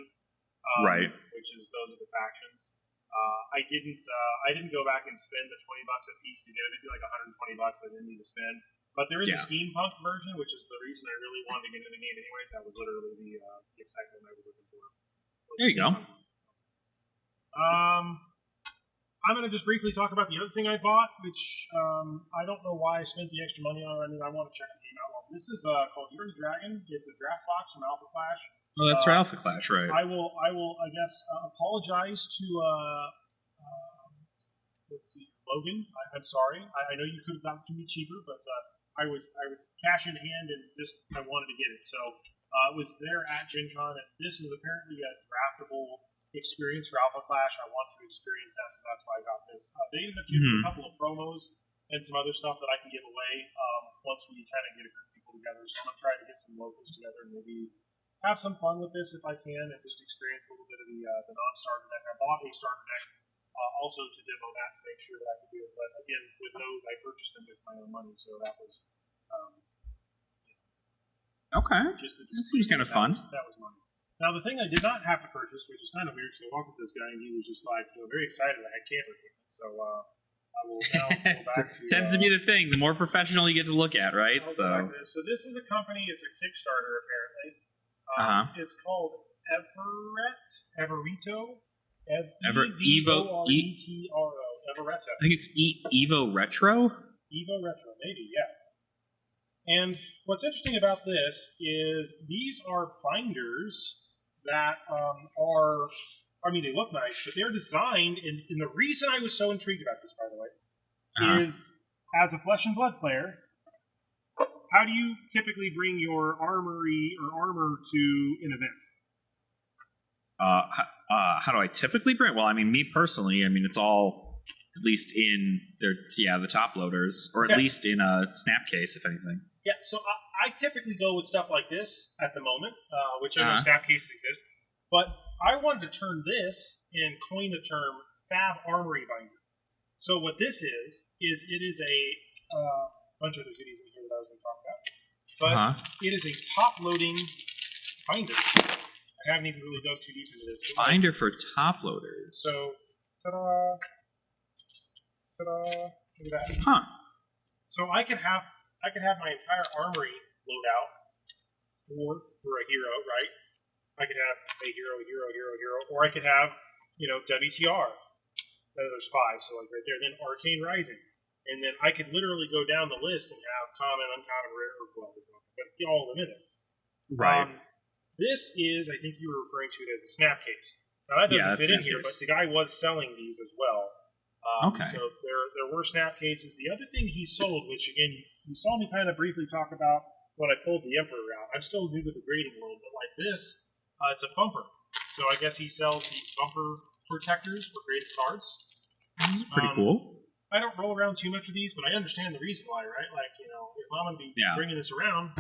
which is those are the factions. I didn't go back and spend the $20 a piece to get it. It'd be like $120 I didn't need to spend. But there is a steampunk version, which is the reason I really wanted to get into the game anyways. That was literally the excitement I was looking for. There you go. I'm going to just briefly talk about the other thing I bought, which I don't know why I spent the extra money on. I mean, I want to check the game out. This is called Year of the Dragon. It's a draft box from Alpha Clash. Oh, that's for Alpha Clash, right? I will, I guess, apologize to, let's see, Logan. I'm sorry. I know you could have gotten it to me cheaper, but I was cash in hand and I wanted to get it. So it was there at Gen Con, and this is apparently a draftable experience for Alpha Clash. I want to experience that, so that's why I got this. They ended up giving a couple of promos and some other stuff that I can give away once we kind of get a group of people together. So I'm going to try to get some locals together and maybe have some fun with this if I can, and just experience a little bit of the non-starter deck. I bought a starter deck also to demo that to make sure that I could do it. But again, with those, I purchased them with my own money, so that was Just that seems kind of fun. That was money. Now, the thing I did not have to purchase, which is kind of weird, because I walked with this guy, and he was just very excited I had camera equipment. So I will now go back to... Tends to be the thing. The more professional you get to look at, right? So this is a company. It's a Kickstarter, apparently. It's called Everretro. Everretro. Everretro. I think it's Evo Retro. Evo Retro, maybe, yeah. And what's interesting about this is these are binders that they look nice, but they're designed, and the reason I was so intrigued about this, by the way, is as a Flesh and Blood player, how do you typically bring your armory or armor to an event? How do I typically bring? Well, I mean, me personally, I mean, it's all at least in the top loaders, or at least in a snap case, if anything. Yeah, so I typically go with stuff like this at the moment, which I know snap cases exist. But I wanted to turn this and coin the term Fab Armory Binder. So what this is it is a bunch of the goodies in here that I was going to talk about. But it is a top-loading binder. I haven't even really dug too deep into this. Binder for top loaders. So, ta-da! Look at that. Huh. So I could have my entire armory load out for a hero, right? I could have a hero, or I could have, WTR. There's 5, so like right there. Then Arcane Rising. And then I could literally go down the list and have common, uncommon, rare, or but all of them in it. Right. This is, I think you were referring to it as the snap case. Now that doesn't fit in here, but the guy was selling these as well. So there were snap cases. The other thing he sold, which again, you saw me kind of briefly talk about when I pulled the Emperor out. I'm still new to the grading world, but like this, it's a bumper. So I guess he sells these bumper protectors for graded cards. This is pretty cool. I don't roll around too much with these, but I understand the reason why, right? Like, if I'm going to be bringing this around,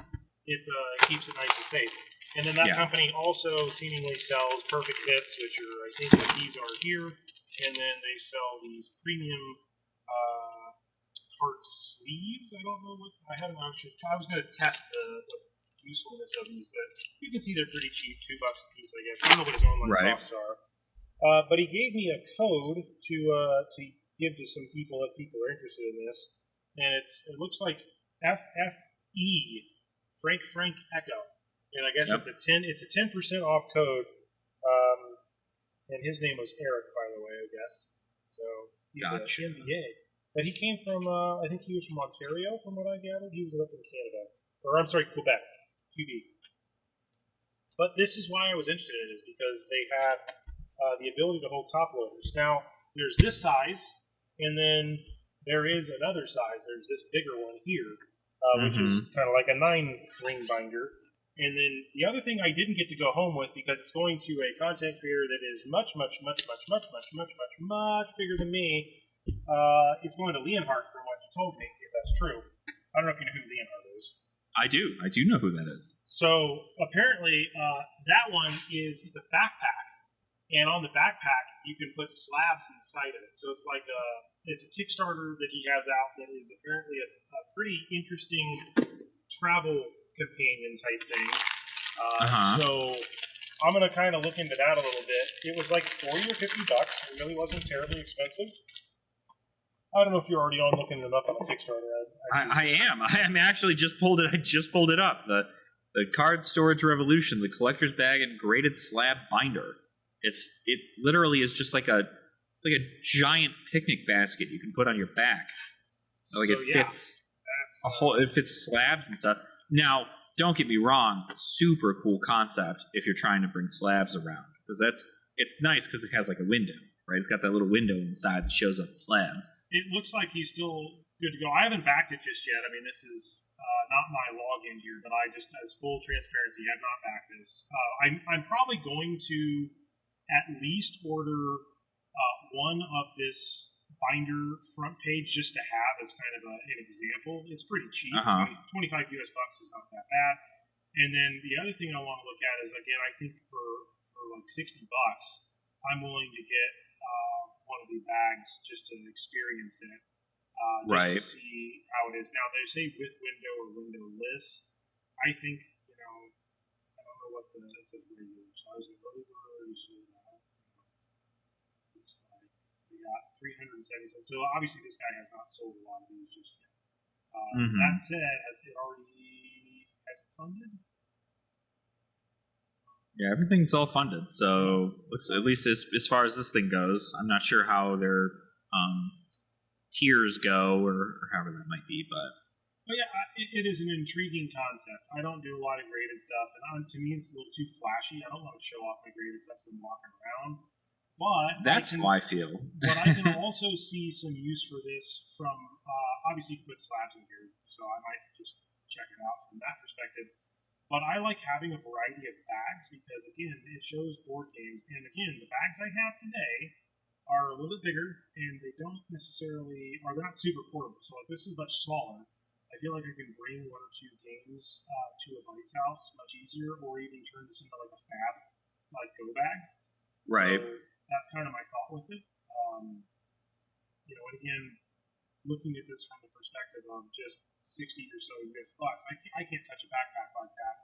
it keeps it nice and safe. And then that company also seemingly sells perfect fits, which are, I think, what these are here. And then they sell these premium card sleeves. I don't know what I haven't actually. I was going to test the usefulness of these, but you can see they're pretty cheap, $2 a piece, I guess. I don't know what his online costs are. But he gave me a code to give to some people if people are interested in this, and it looks like FFE Frank Echo, and I guess it's a 10% off code. And his name was Eric, by the way, I guess. So he's an MBA. But he came from, I think he was from Ontario, from what I gathered. He was up in Canada. Or, I'm sorry, Quebec. QB. But this is why I was interested in it, is because they had the ability to hold top loaders. Now, there's this size, and then there is another size. There's this bigger one here, which is kind of like a 9-ring binder. And then the other thing I didn't get to go home with, because it's going to a content creator that is much bigger than me, it's going to Leonhardt, from what you told me, if that's true. I don't know if you know who Leonhardt is. I do know who that is. So apparently that one it's a backpack. And on the backpack, you can put slabs inside of it. So it's like it's a Kickstarter that he has out that is apparently a pretty interesting travel companion type thing. So I'm going to kind of look into that a little bit. It was like $40 or $50. It really wasn't terribly expensive. I don't know if you're already on looking them up on Kickstarter. I am. I actually just pulled it. I just pulled it up. The Card Storage Revolution, the collector's bag and graded slab binder. It literally is just like a giant picnic basket you can put on your back. It fits it fits slabs and stuff. Now, don't get me wrong, super cool concept if you're trying to bring slabs around, because it's nice because it has like a window, right? It's got that little window on the side that shows up the slabs. It looks like he's still good to go. I haven't backed it just yet. I mean, this is not my login here, but I just, as full transparency, have not backed this. I'm probably going to at least order one of this binder front page just to have as kind of an example. It's pretty cheap. $25 is not that bad. And then the other thing I want to look at is, again, I think for like $60, I'm willing to get one of the bags just to experience it, to see how it is. Now, they say with window or windowless. I think, I don't know what it says right here. So I was like, we got 370 cents. So obviously this guy has not sold a lot of these just yet. That said, has it funded? Yeah, everything's all funded. So looks, at least as far as this thing goes, I'm not sure how their tiers go or however that might be, but But yeah, it is an intriguing concept. I don't do a lot of graded stuff, and to me, it's a little too flashy. I don't want to show off my graded stuff as I'm walking around. But that's how I feel. But I can also see some use for this from obviously you put slabs in here, so I might just check it out from that perspective. But I like having a variety of bags because again, it shows board games, and again, the bags I have today are a little bit bigger, and they don't necessarily, or they're not super portable. So like this is much smaller. I feel like I can bring one or two games to a buddy's house much easier, or even turn this into like a fab, like go bag. Right. So that's kind of my thought with it. And again, looking at this from the perspective of just 60 or so US bucks, I can't touch a backpack like that.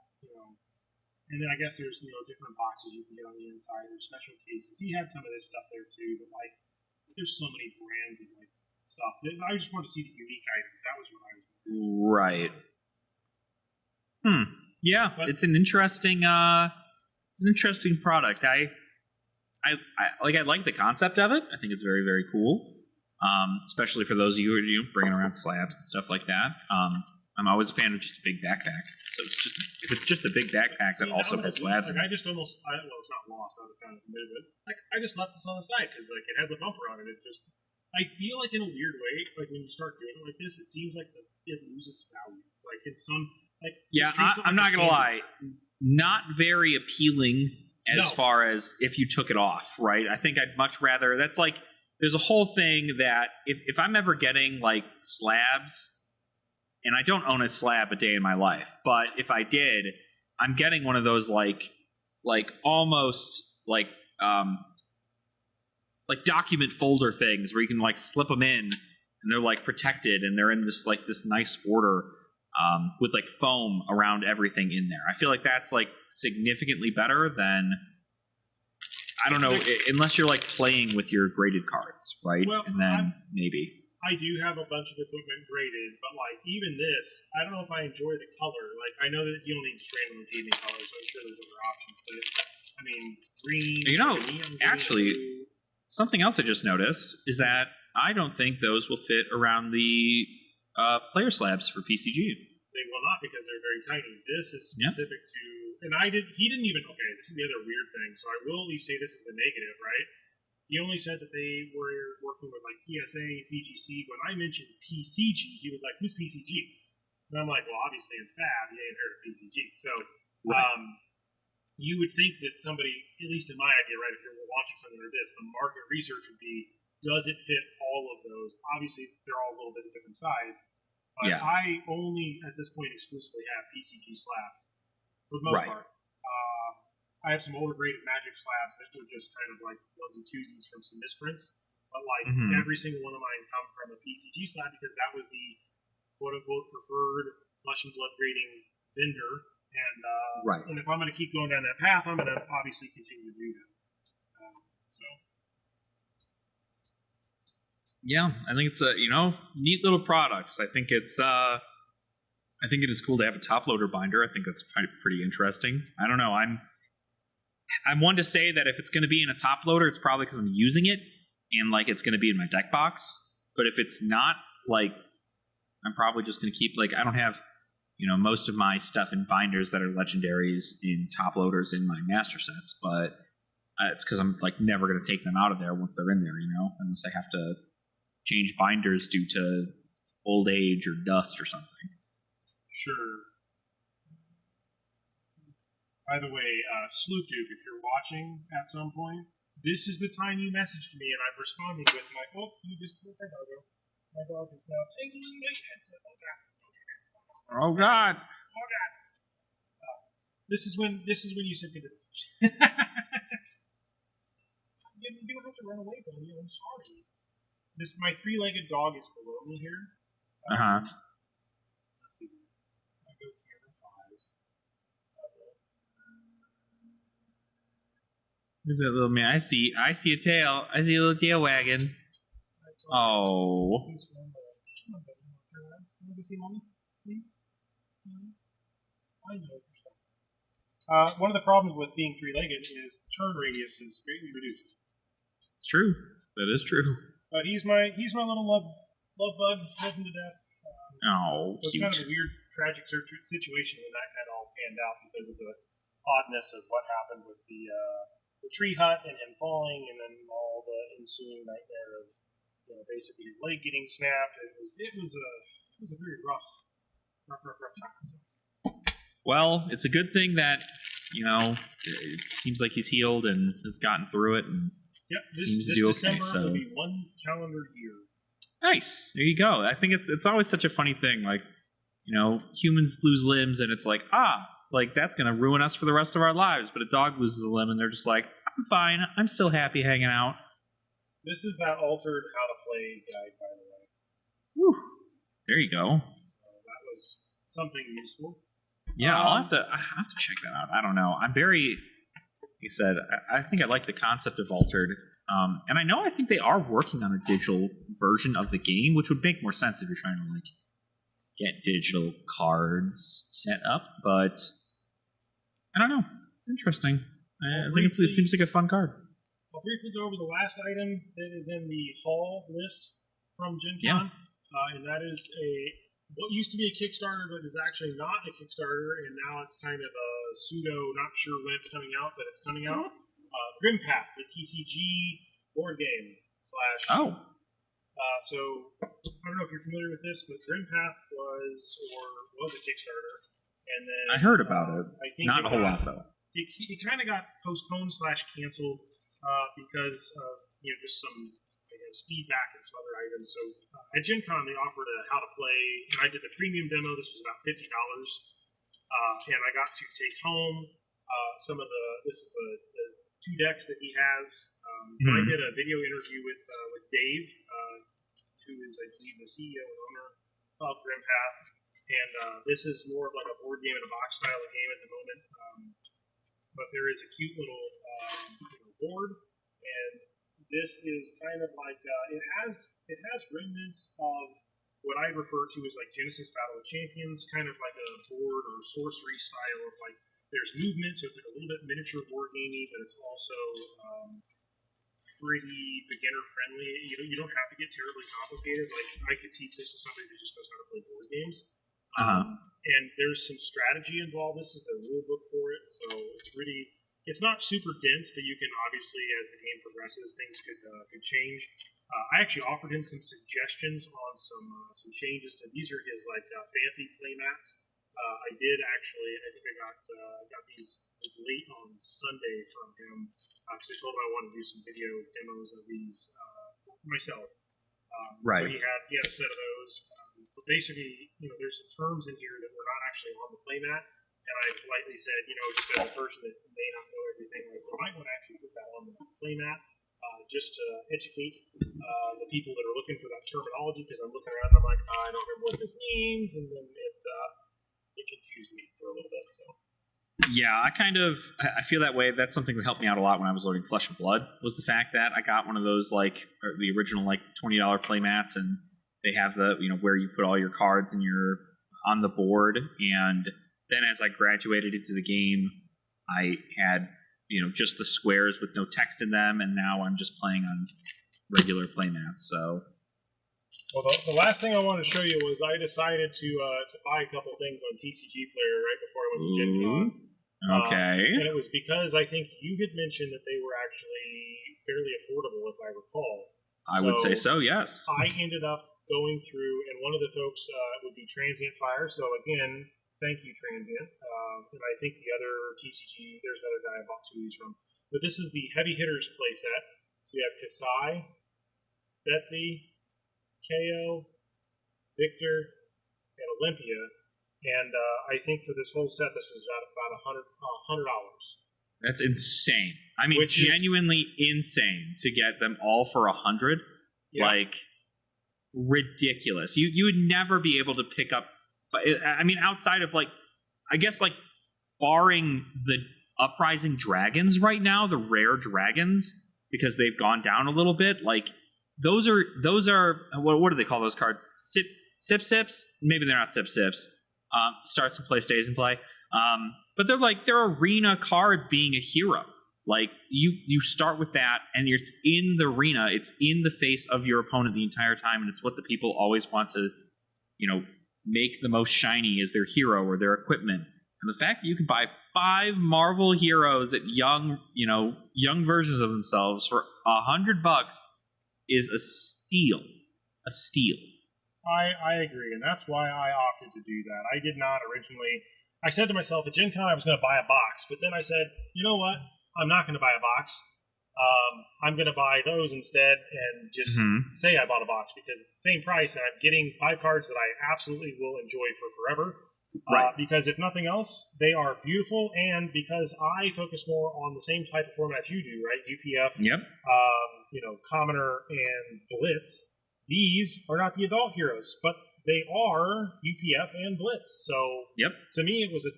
And then I guess there's different boxes you can get on the inside or special cases. He had some of this stuff there too, but like there's so many brands and like stuff. I just wanted to see the unique items. That was what I was. Right. Yeah, But it's an interesting product. I like the concept of it. I think it's very, very cool. Especially for those of you who are bringing around slabs and stuff like that. I'm always a fan of just a big backpack. So if it's just a big backpack that also has slabs in it. I just almost, it's not lost. I would have found it in a minute, but like I just left this on the side because like it has a bumper on it. I feel like in a weird way, like when you start doing it like this, it seems like it loses value. Like it's some like I'm not gonna lie, not very appealing as far as if you took it off, right? I think I'd much rather. That's like there's a whole thing that if I'm ever getting like slabs, and I don't own a slab a day in my life, but if I did, I'm getting one of those like almost like document folder things where you can like slip them in and they're like protected and they're in this nice order with like foam around everything in there. I feel like that's like significantly better than, I don't know, unless you're like playing with your graded cards, right? Well, and then maybe. I do have a bunch of equipment graded, but like even this, I don't know if I enjoy the color. Like I know that you don't need just random gaming colors, so I'm sure there's other options. But I mean, green. Actually, something else I just noticed is that I don't think those will fit around the player slabs for PCG. They will not because they're very tiny. This is specific to, and he didn't even. Okay, this is the other weird thing. So I will at least say this is a negative, right? He only said that they were working with like PSA, CGC. When I mentioned PCG, he was like, "Who's PCG?" And I'm like, "Well, obviously in Fab, you ain't heard of PCG." So, you would think that somebody, at least in my idea, right, if you're watching something like this, the market research would be, does it fit all of those? Obviously, they're all a little bit of different size. But I only, at this point, exclusively have PCG slabs for the most part. I have some older graded Magic slabs that were just kind of like ones and twosies from some misprints. But like every single one of mine come from a PCG slab because that was the quote unquote preferred flesh and blood grading vendor. And and if I'm going to keep going down that path, I'm going to obviously continue to do that. Yeah, I think it's a neat little products. I think it is cool to have a top loader binder. I think that's pretty interesting. I don't know. I'm one to say that if it's going to be in a top loader, it's probably because I'm using it and like it's going to be in my deck box. But if it's not, like I'm probably just going to keep I don't have most of my stuff in binders that are legendaries in top loaders in my master sets, but it's because I'm like never going to take them out of there once they're in there, unless I have to change binders due to old age or dust or something. Sure. By the way, Sloop Duke, if you're watching at some point, this is the time you messaged me and I've responded with my, you just put my dog out. My dog is now taking my headset. Oh God. Oh God. This is when you sent me the message. You don't have to run away, buddy. I'm sorry. My three-legged dog is below me here. Let's see. I go camera 5. Who's that little man? I see a tail. I see a little tail wagging. Oh. Come on, buddy. Want to see mommy, please? I know you're stuck. One of the problems with being three-legged is the turn radius is greatly reduced. It's true. That is true. But he's my little love bug, love him to death. Oh, it was cute. kind of a weird, tragic situation when that kind of all panned out because of the oddness of what happened with the tree hut and him falling, and then all the ensuing nightmare of basically his leg getting snapped. It was a very rough time. So. Well, it's a good thing that it seems like he's healed and has gotten through it, and seems to do okay. December will be 1 calendar year. Nice. There you go. I think it's always such a funny thing, like humans lose limbs, and it's like that's going to ruin us for the rest of our lives. But a dog loses a limb, and they're just like, I'm fine. I'm still happy hanging out. This is that altered how to play guide, by the way. Woo. There you go. So that was something useful. Yeah, I have to check that out. I don't know. I'm very, like I said, I think I like the concept of altered. And I think they are working on a digital version of the game, which would make more sense if you're trying to get digital cards set up. But I don't know. It's interesting. I think it seems like a fun card. I'll briefly go over the last item that is in the haul list from Gen Con, and that is what used to be a Kickstarter, but is actually not a Kickstarter, and now it's kind of a pseudo, not sure when it's coming out, but it's coming out. Grimpath, the TCG board game / so I don't know if you're familiar with this, but Grimpath was a Kickstarter, and then I heard about it. I think not a whole lot though. It kind of got postponed / canceled because of just some feedback and some other items. So at Gen Con they offered a how to play, and I did the premium demo. This was about $50, and I got to take home some of the 2 decks that he has. I did a video interview with Dave, who is I believe the CEO and owner of Grimpath, and this is more of like a board game in a box style of game at the moment. But there is a cute little board, and this is kind of like it has remnants of what I refer to as like Genesis Battle of Champions, kind of like a board or sorcery style of like there's movement, so it's like a little bit miniature board gamey, but it's also pretty beginner friendly. You don't have to get terribly complicated. Like I could teach this to somebody that just knows how to play board games. And there's some strategy involved. This is the rule book for it, so it's not super dense, but you can obviously, as the game progresses, things could change. I actually offered him some suggestions on some changes to these are his fancy play mats. I think I got these late on Sunday from him because I told him I wanted to do some video demos of these myself. Right. So he had a set of those. But basically, there's some terms in here that were not actually on the playmat, and I politely said, just as a person that may not know everything, like, I might want to actually put that on the playmat just to educate the people that are looking for that terminology, because I'm looking around and I'm like, I don't remember what this means, and then it confused me for a little bit. So. Yeah, I feel that way. That's something that helped me out a lot when I was learning Flesh and Blood, was the fact that I got one of those the original $20 playmats, and they have the where you put all your cards and you're on the board. And then as I graduated into the game, I had just the squares with no text in them, and now I'm just playing on regular playmats. So. Well, the last thing I wanted to show you was I decided to buy a couple things on TCG Player right before I went to Gen Con. Okay. And it was because I think you had mentioned that they were actually fairly affordable, if I recall. I would say so, yes. I ended up going through, and one of the folks would be Transient Fire. So again, thank you, Transient. And I think the other TCG, there's another guy I bought 2 of these from. But this is the Heavy Hitters playset. So you have Kasai, Betsy, KO, Victor, and Olympia, and I think for this whole set, this was about $100. That's insane. I mean, genuinely insane to get them all for $100. Yeah. Ridiculous. You would never be able to pick up. I mean, outside of I guess barring the Uprising Dragons right now, the rare dragons, because they've gone down a little bit. Those are what do they call those cards? Sips? Maybe they're not sips. Starts and play, stays and play. But they're arena cards being a hero. You start with that, and it's in the arena. It's in the face of your opponent the entire time, and it's what the people always want to, make the most shiny as their hero or their equipment. And the fact that you can buy 5 Marvel heroes at young versions of themselves for $100 is a steal. A steal. I agree, and that's why I opted to do that. I did not originally. I said to myself at Gen Con I was going to buy a box, but then I said, you know what? I'm not going to buy a box. I'm going to buy those instead and just say I bought a box because it's the same price, and I'm getting 5 cards that I absolutely will enjoy for forever. Right. Because if nothing else, they are beautiful, and because I focus more on the same type of format you do, right? UPF, Yep. Commoner, and Blitz. These are not the adult heroes, but they are UPF and Blitz. So to me, it was a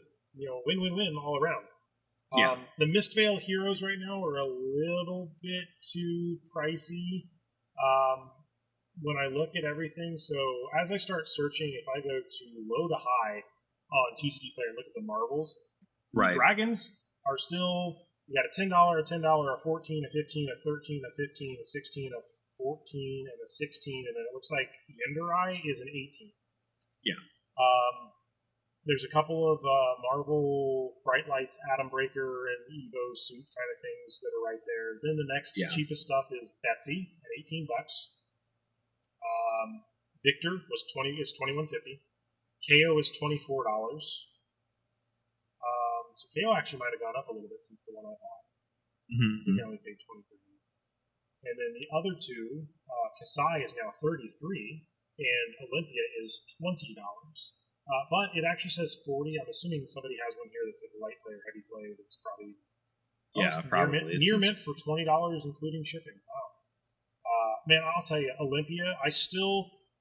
win-win-win all around. The Mistvale heroes right now are a little bit too pricey when I look at everything. So as I start searching, if I go to low to high on TCG Player and look at the Marvels, right. Dragons are still, you got a $10, a $10, a 14, a 15, a 13, a 15, a 16, a 14, and a 16, and then it looks like Yenderai is an 18. Yeah. There's a couple of Marvel Bright Lights, Atom Breaker, and Evo suit kind of things that are right there. Then the next cheapest stuff is Betsy at $18. Victor is $21.50. KO is $24. So KO actually might have gone up a little bit since the one I bought. I think I only paid $23. And then the other two, Kasai is now $33, and Olympia is $20. But it actually says 40. I'm assuming somebody has one here that's like light play or heavy play. That's probably probably near mint for $20, including shipping. Wow. Man, I'll tell you, Olympia.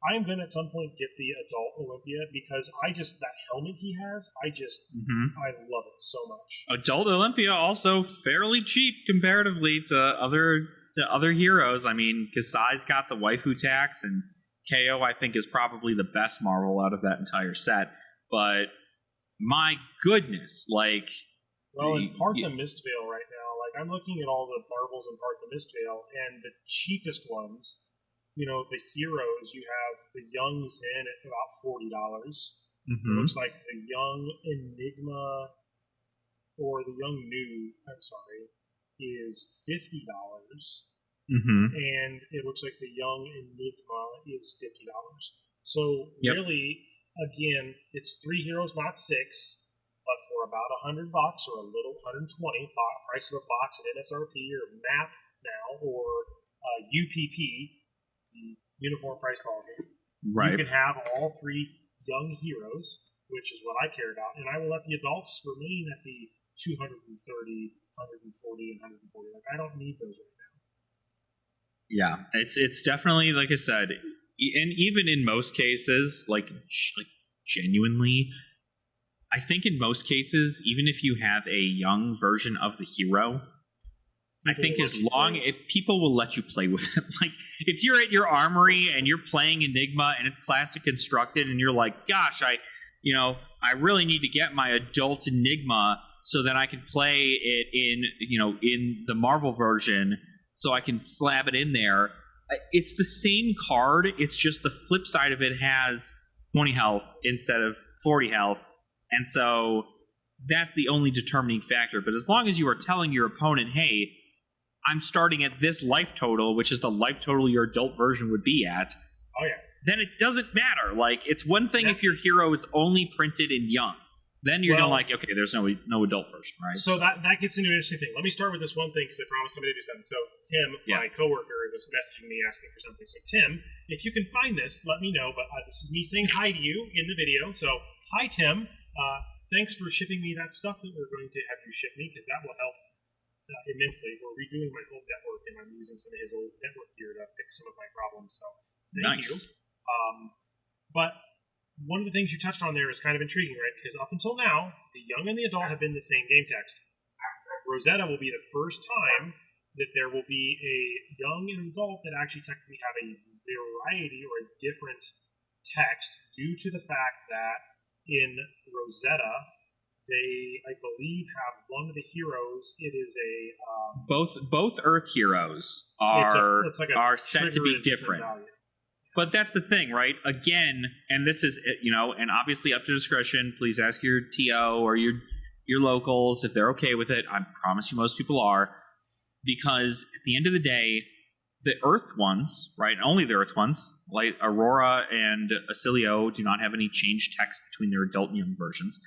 I'm going to at some point get the adult Olympia because that helmet he has, I love it so much. Adult Olympia also fairly cheap comparatively to other heroes. I mean, Kasai's got the waifu tax, and KO I think is probably the best Marvel out of that entire set. But my goodness, like, well, in Partha Mistvale right now, like I'm looking at all the Marvels in Partha Mistvale, and the cheapest ones. The heroes, you have the Young Zen at about $40. It looks like the Young Enigma or the Young New, is $50. And it looks like the Young Enigma is $50. So really, again, it's 3 heroes, not 6, but for about $100 or a little $120, price of a box at MSRP or MAP now, or UPP, Uniform Price Policy. Right. You can have all 3 young heroes, which is what I care about, and I will let the adults remain at the 230, 140, and 140. Like, I don't need those right now. Yeah, it's definitely, like I said, and even in most cases, like genuinely, I think in most cases, even if you have a young version of the hero, I think as long as people will let you play with it. Like, if you're at your armory and you're playing Enigma and it's classic constructed and you're like, gosh, I really need to get my adult Enigma so that I can play it in the Marvel version so I can slab it in there. It's the same card. It's just the flip side of it has 20 health instead of 40 health. And so that's the only determining factor. But as long as you are telling your opponent, hey, I'm starting at this life total, which is the life total your adult version would be at. Oh, yeah. Then it doesn't matter. Like, it's one thing if your hero is only printed in young. Then you're going to okay, there's no adult version, right? So that gets into an interesting thing. Let me start with this one thing because I promised somebody to do something. So Tim, my coworker, was messaging me asking for something. So Tim, if you can find this, let me know. But this is me saying hi to you in the video. So hi, Tim. Thanks for shipping me that stuff that we're going to have you ship me because that will help immensely. We're redoing my whole network, and I'm using some of his old network gear to fix some of my problems. So thank you. But one of the things you touched on there is kind of intriguing, right? Because up until now, the young and the adult have been the same game text. Rosetta will be the first time that there will be a young and adult that actually technically have a variety or a different text due to the fact that in Rosetta, they, I believe, have one of the heroes. It is a both Earth heroes are set to be different. But that's the thing, right? Again, and this is, and obviously up to discretion. Please ask your TO or your locals if they're okay with it. I promise you most people are. Because at the end of the day, the Earth ones, right, only the Earth ones, like Aurora and Acilio, do not have any changed text between their adult and young versions.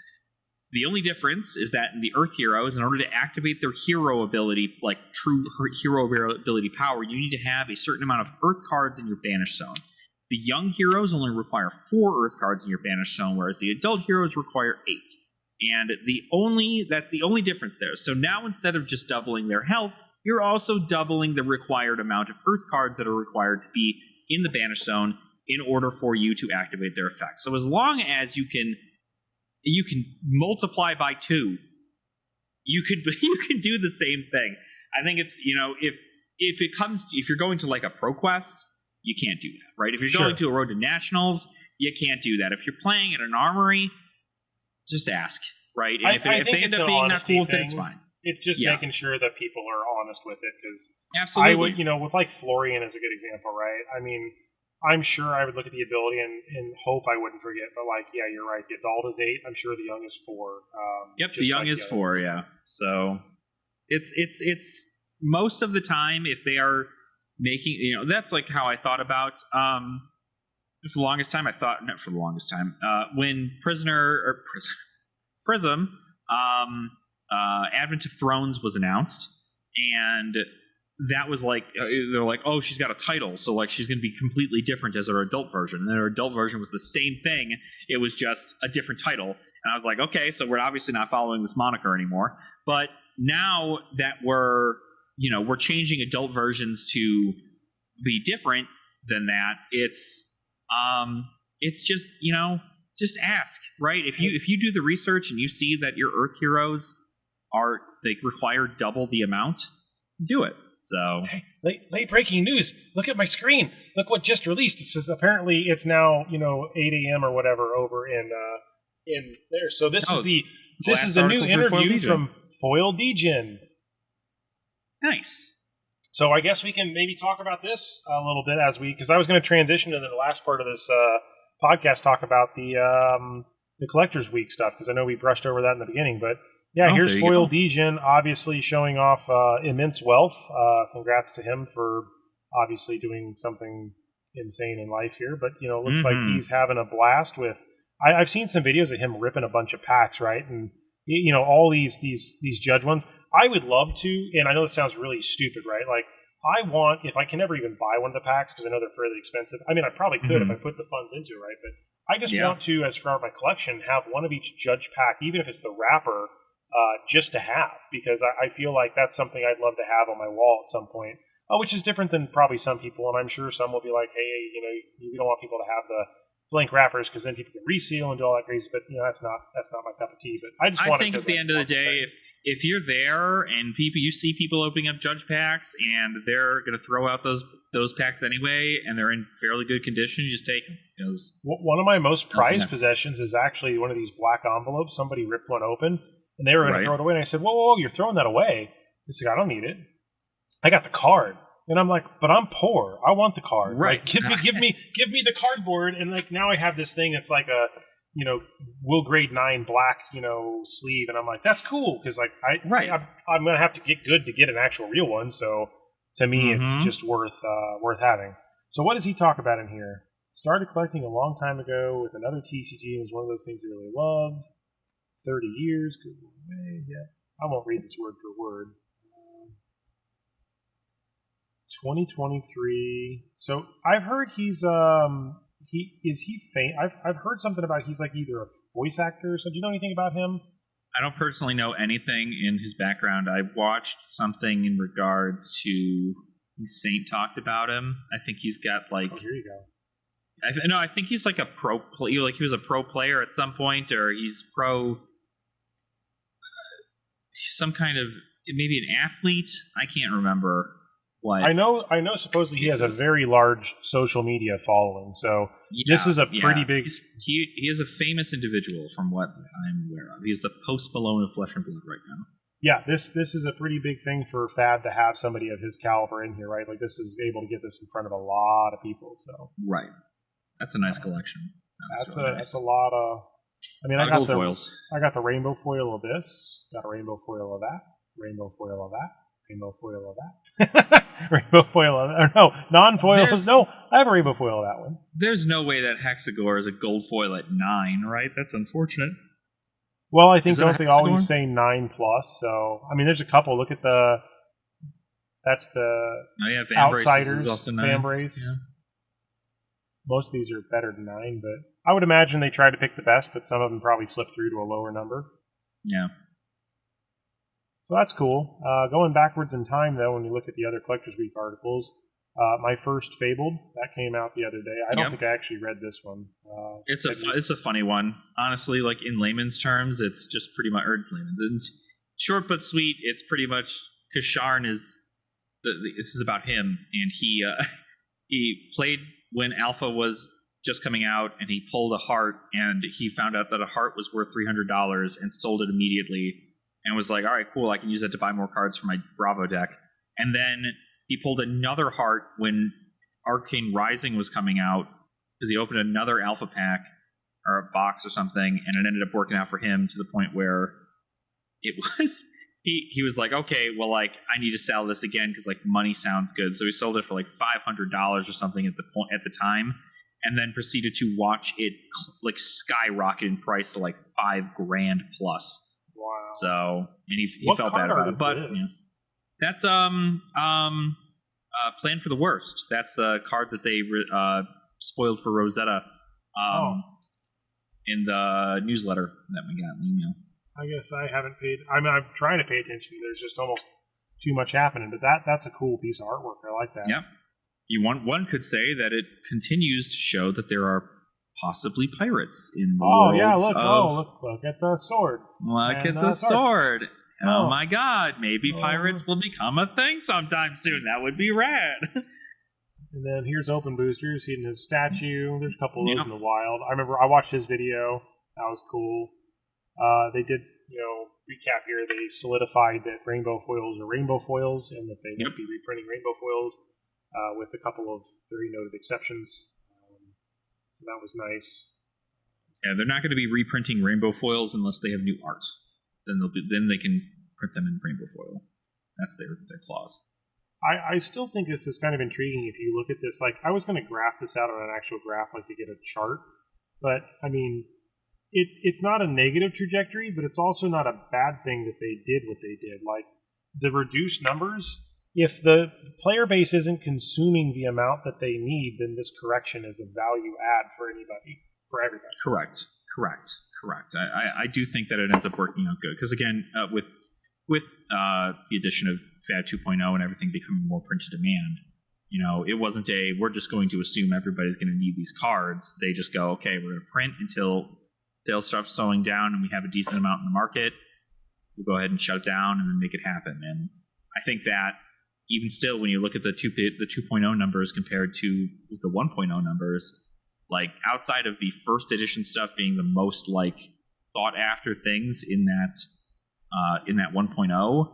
The only difference is that in the Earth heroes, in order to activate their hero ability, like true hero ability power, you need to have a certain amount of Earth cards in your Banish Zone. The young heroes only require 4 Earth cards in your Banish Zone, whereas the adult heroes require 8. And that's the only difference there. So now instead of just doubling their health, you're also doubling the required amount of Earth cards that are required to be in the Banish Zone in order for you to activate their effects. So as long as you can multiply by 2, you can do the same thing. I think it's, if you're going to like a Pro Quest, you can't do that, right? If you're going to a Road to Nationals, you can't do that. If you're playing at an armoury, just ask, right? And if they end up being not cool with it, it's fine. It's just making sure that people are honest with it, because absolutely, I would, with like Florian is a good example, right? I mean, I'm sure I would look at the ability and hope I wouldn't forget, but like, yeah, you're right. The adult is 8. I'm sure the young is 4. Yep, the young is 4. Yeah, so it's most of the time if they are making, that's like how I thought about. For the longest time, when Prism, Advent of Thrones was announced, and that was like, they're like, oh, she's got a title, so like she's going to be completely different as her adult version. And then her adult version was the same thing, it was just a different title. And I was like, okay, so we're obviously not following this moniker anymore. But now that we're changing adult versions to be different than that, it's just ask, right? If you do the research and you see that your Earth heroes they require double the amount, do it. So, hey, late breaking news! Look at my screen. Look what just released. It says apparently it's now 8 a.m. or whatever over in there. So this is a new interview from Foil Degen. Nice. So I guess we can maybe talk about this a little bit because I was going to transition to the last part of this podcast, talk about the Collectors Week stuff, because I know we brushed over that in the beginning, but. Yeah, here's Foil Degen, obviously showing off immense wealth. Congrats to him for obviously doing something insane in life here. But, it looks like he's having a blast with... I've seen some videos of him ripping a bunch of packs, right? And, all these Judge ones. I would love to, and I know this sounds really stupid, right? Like, I want, if I can never even buy one of the packs, because I know they're fairly expensive. I mean, I probably could if I put the funds into it, right? But I just want to, as far as my collection, have one of each Judge pack, even if it's the wrapper, just to have, because I feel like that's something I'd love to have on my wall at some point, which is different than probably some people, and I'm sure some will be like, hey, we don't want people to have the blank wrappers because then people can reseal and do all that crazy, but that's not my cup of tea. But I think at the end of the day, if you're there and you see people opening up Judge packs and they're going to throw out those packs anyway, and they're in fairly good condition, you just take them. One of my most prized possessions is actually one of these black envelopes. Somebody ripped one open. And they were going to throw it away. And I said, whoa, you're throwing that away. He's like, I don't need it. I got the card. And I'm like, but I'm poor. I want the card. Right. Like, give me the cardboard. And like now I have this thing that's like a, Will Grade 9 black, sleeve. And I'm like, that's cool. Because like I'm going to have to get good to get an actual real one. So to me, it's just worth having. So what does he talk about in here? Started collecting a long time ago with another TCG. It was one of those things I really loved. 30 years, good way. Yeah, I won't read this word for word. 2023. So I've heard he's I've heard something about he's like either a voice actor. So do you know anything about him? I don't personally know anything in his background. I watched something in regards to Saint talked about him. I think he's got like. Oh, here you go. I think he's like a pro player. Like he was a pro player at some point, or he's some kind of maybe an athlete. I can't remember what. I know. Supposedly he has a very large social media following. So this is a pretty big. He is a famous individual from what I'm aware of. He's the Post Malone of Flesh and Blood right now. yeah, this is a pretty big thing for Fab to have somebody of his caliber in here, right? Like this is able to get this in front of a lot of people. So right, that's a nice collection. That's a lot of. I mean, I got the foils. I got the rainbow foil of this. Got a rainbow foil of that. Rainbow foil of that. Rainbow foil of that. Rainbow foil of that. No, non-foils. No, I have a rainbow foil of that one. There's no way that Hexagore is a gold foil at 9, right? That's unfortunate. Well, I think don't they always say 9+? So I mean, there's a couple. Look at that's the Outsiders. Also Vambrace. Yeah. Most of these are better than 9, but I would imagine they try to pick the best, but some of them probably slip through to a lower number. Yeah. So that's cool. Going backwards in time, though, when you look at the other Collectors Week articles, my first Fabled, that came out the other day. I don't think I actually read this one. It's a funny one. Honestly, like in layman's terms, it's just pretty much, it's short but sweet. It's pretty much, Kasharn is, this is about him, and he played when Alpha was just coming out, and he pulled a heart, and he found out that a heart was worth $300 and sold it immediately, and was like, all right, cool, I can use that to buy more cards for my Bravo deck. And then he pulled another heart when Arcane Rising was coming out, because he opened another Alpha pack, or a box or something, and it ended up working out for him to the point where it was... He was like, okay, well, like, I need to sell this again because, like, money sounds good. So he sold it for, like, $500 or something at the time, and then proceeded to watch it, like, skyrocket in price to, like, $5,000 plus. Wow. So, and he felt bad about it. But that's Plan for the Worst. That's a card that they spoiled for Rosetta in the newsletter that we got in the email. I guess I haven't paid. I'm trying to pay attention. There's just almost too much happening, but that's a cool piece of artwork. I like that. Yeah, one could say that it continues to show that there are possibly pirates in the world. Yeah, look at the sword. Look at the sword. Oh my God! Maybe pirates will become a thing sometime soon. That would be rad. And then here's Open Boosters. He's in his statue. There's a couple of those in the wild. I remember I watched his video. That was cool. They did, recap here. They solidified that rainbow foils are rainbow foils and that they won't be reprinting rainbow foils with a couple of very noted exceptions. So that was nice. Yeah, they're not going to be reprinting rainbow foils unless they have new art. Then they can print them in rainbow foil. That's their clause. I still think this is kind of intriguing if you look at this. Like, I was going to graph this out on an actual graph, like to get a chart. But, I mean... It's not a negative trajectory, but it's also not a bad thing that they did what they did. Like, the reduced numbers, if the player base isn't consuming the amount that they need, then this correction is a value add for everybody. Correct. I do think that it ends up working out good. Because, again, with the addition of Fab 2.0 and everything becoming more print to demand, it wasn't we're just going to assume everybody's going to need these cards. They just go, okay, we're going to print until sales start slowing down and we have a decent amount in the market. We'll go ahead and shut it down and then make it happen. And I think that even still, when you look at the 2.0 numbers compared to the 1.0 numbers, like outside of the first edition stuff being the most like sought after things in that 1.0,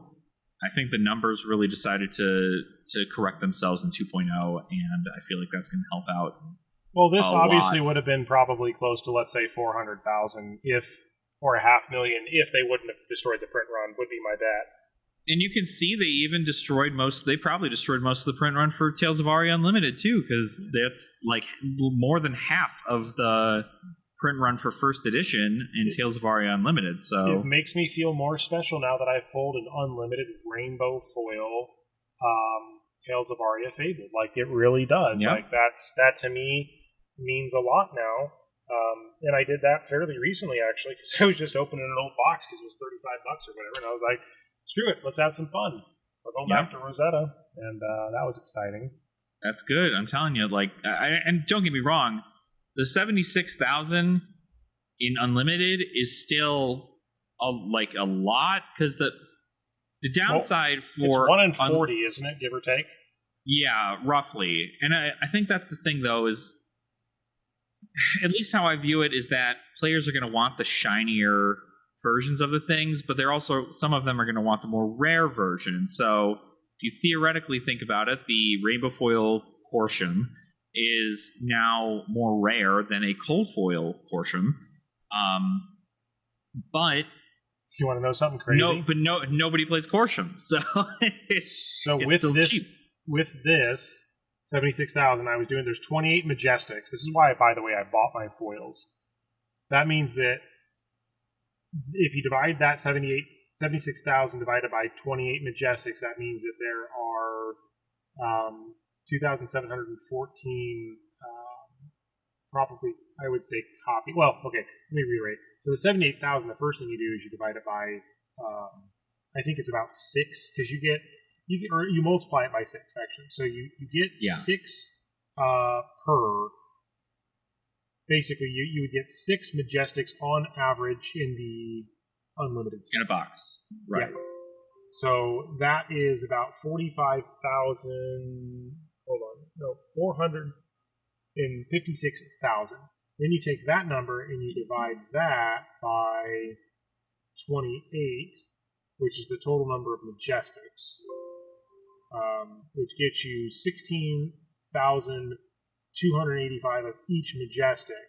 I think the numbers really decided to correct themselves in 2.0, and I feel like that's going to help out. Well, this obviously would have been probably close to, let's say, 400,000 or 500,000 if they wouldn't have destroyed the print run, would be my bet. And you can see they probably destroyed most of the print run for Tales of Aria Unlimited too, because that's like more than half of the print run for first edition in Tales of Aria Unlimited. So it makes me feel more special now that I've pulled an unlimited rainbow foil Tales of Aria Fabled. Like, it really does. Yep. Like, that to me means a lot now. And I did that fairly recently, actually, because I was just opening an old box because it was $35 or whatever, and I was like, screw it, let's have some fun. We're going back to Rosetta, and that was exciting. That's good. I'm telling you, like, and don't get me wrong, the 76,000 in Unlimited is still a lot, because the downside for it's 1 in 40, isn't it, give or take? Yeah, roughly. And I think that's the thing, though, is at least how I view it is that players are going to want the shinier versions of the things, but they're also, some of them are going to want the more rare version. So if you theoretically think about it, the rainbow foil Corsham is now more rare than a cold foil Corsham. But if you want to know something crazy, nobody plays Corsham, so it's still cheap. With this 76,000, I was doing. There's 28 Majestics. This is why, by the way, I bought my foils. That means that if you divide that 76,000 divided by 28 Majestics, that means that there are 2,714 probably, I would say, copy. Well, okay, let me reiterate. So the 78,000, the first thing you do is you divide it by, I think it's about 6, because you multiply it by 6, actually. So you get 6 per. Basically, you would get 6 Majestics on average in the unlimited sets. In a box, right? Yeah. So that is about 45,000. Hold on, no, 456,000. Then you take that number and you divide that by 28, which is the total number of Majestics, which gets you 16,285 of each Majestic.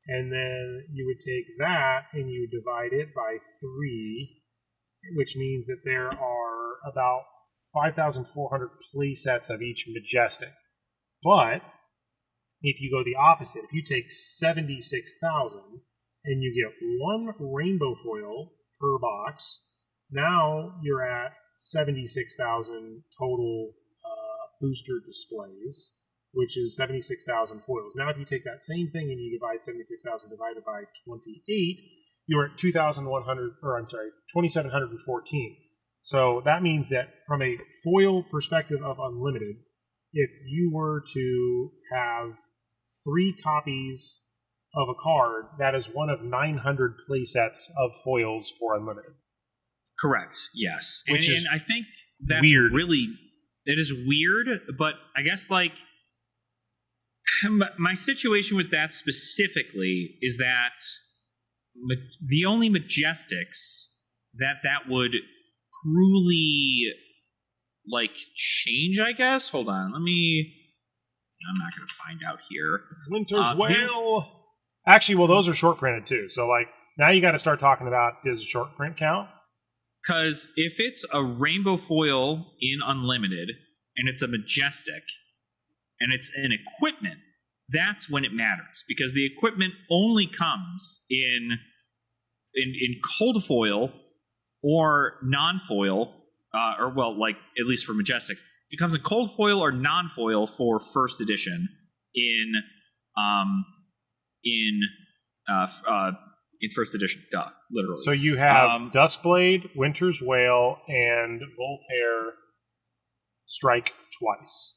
And then you would take that and you divide it by 3, which means that there are about 5,400 play sets of each Majestic. But if you go the opposite, if you take 76,000 and you get 1 rainbow foil per box, now you're at 76,000 total booster displays, which is 76,000 foils. Now if you take that same thing and you divide 76,000 divided by 28, you're at 2,714. So that means that from a foil perspective of Unlimited, if you were to have 3 copies of a card, that is one of 900 playsets of foils for Unlimited. Correct, yes. And I think that's weird. Really, it is weird, but I guess, like, my situation with that specifically is that the only Majestics that would truly, like, change, I guess. Hold on, I'm not going to find out here. Winter's Whale. Actually, well, those are short printed too. So, like, now you got to start talking about, does short print count? Because if it's a rainbow foil in Unlimited and it's a Majestic and it's an equipment, that's when it matters, because the equipment only comes in cold foil or non-foil, or, well, like, at least for Majestics, it comes in cold foil or non-foil for first edition in first edition. Duh, literally. So you have Duskblade, Winter's Whale, and Voltaire strike twice.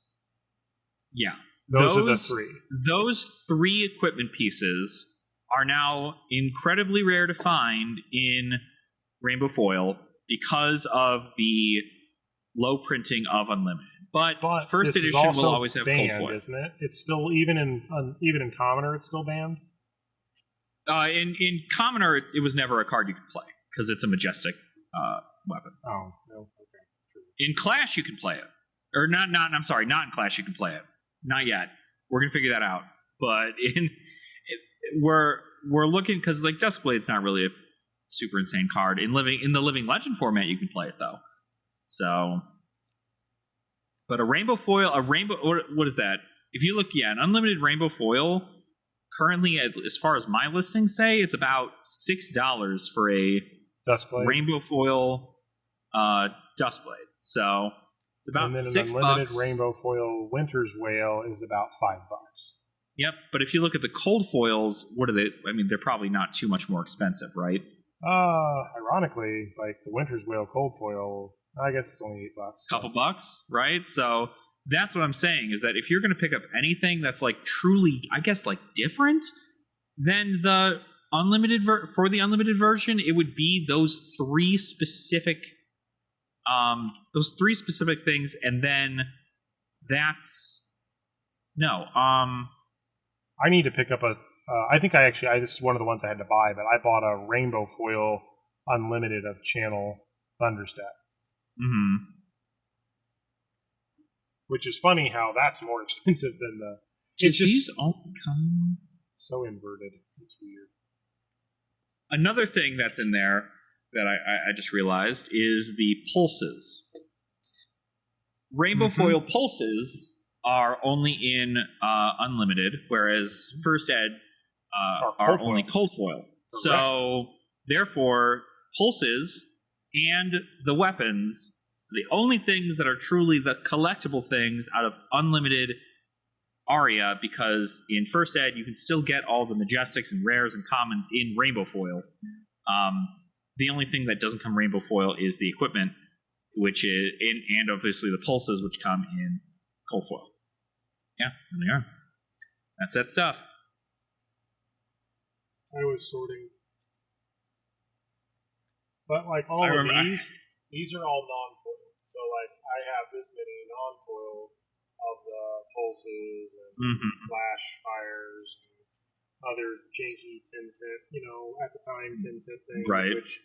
Yeah. Those are the 3. Those 3 equipment pieces are now incredibly rare to find in Rainbow Foil because of the low printing of Unlimited. But first edition will always have banned, cold foil, isn't it? It's still, even in Commoner, it's still banned. In Commoner, it was never a card you could play because it's a Majestic weapon. Oh, no, okay, true. In Clash, you can play it, or not in Clash you can play it. Not yet. We're gonna figure that out. But we're looking, because, like, Duskblade's not really a super insane card. In the Living Legend format, you can play it though. So, but a rainbow foil, what is that? If you look, an unlimited rainbow foil currently, as far as my listings say, it's about $6 for a Duskblade. Rainbow foil Duskblade. So it's about $6. An unlimited rainbow foil Winter's Whale is about $5. Yep, but if you look at the cold foils, what are they? I mean, they're probably not too much more expensive, right? Ironically, like the Winter's Whale cold foil, I guess it's only $8. Couple bucks, right? So that's what I'm saying, is that if you're going to pick up anything that's, like, truly, I guess, like, different than the unlimited for the unlimited version, it would be those 3 specific things, and then that's no. I need to pick up a. I think this is one of the ones I had to buy, but I bought a rainbow foil unlimited of channel Thunderstep. Mm-hmm. Which is funny how that's more expensive than the... Did these all come... So inverted. It's weird. Another thing that's in there that I just realized is the pulses. Rainbow foil pulses are only in unlimited, whereas First Ed are only cold foil. So, therefore, pulses and the weapons, the only things that are truly the collectible things out of unlimited Aria, because in First Ed you can still get all the Majestics and Rares and Commons in Rainbow Foil. The only thing that doesn't come Rainbow Foil is the equipment, which is and obviously the pulses, which come in Cold Foil. Yeah, there they are. That's that stuff. I was sorting, but like all of these are all non-foil. So like I have this many non-foil of the pulses and flash fires and other janky 10-cent, at the time 10-cent things. Right. Which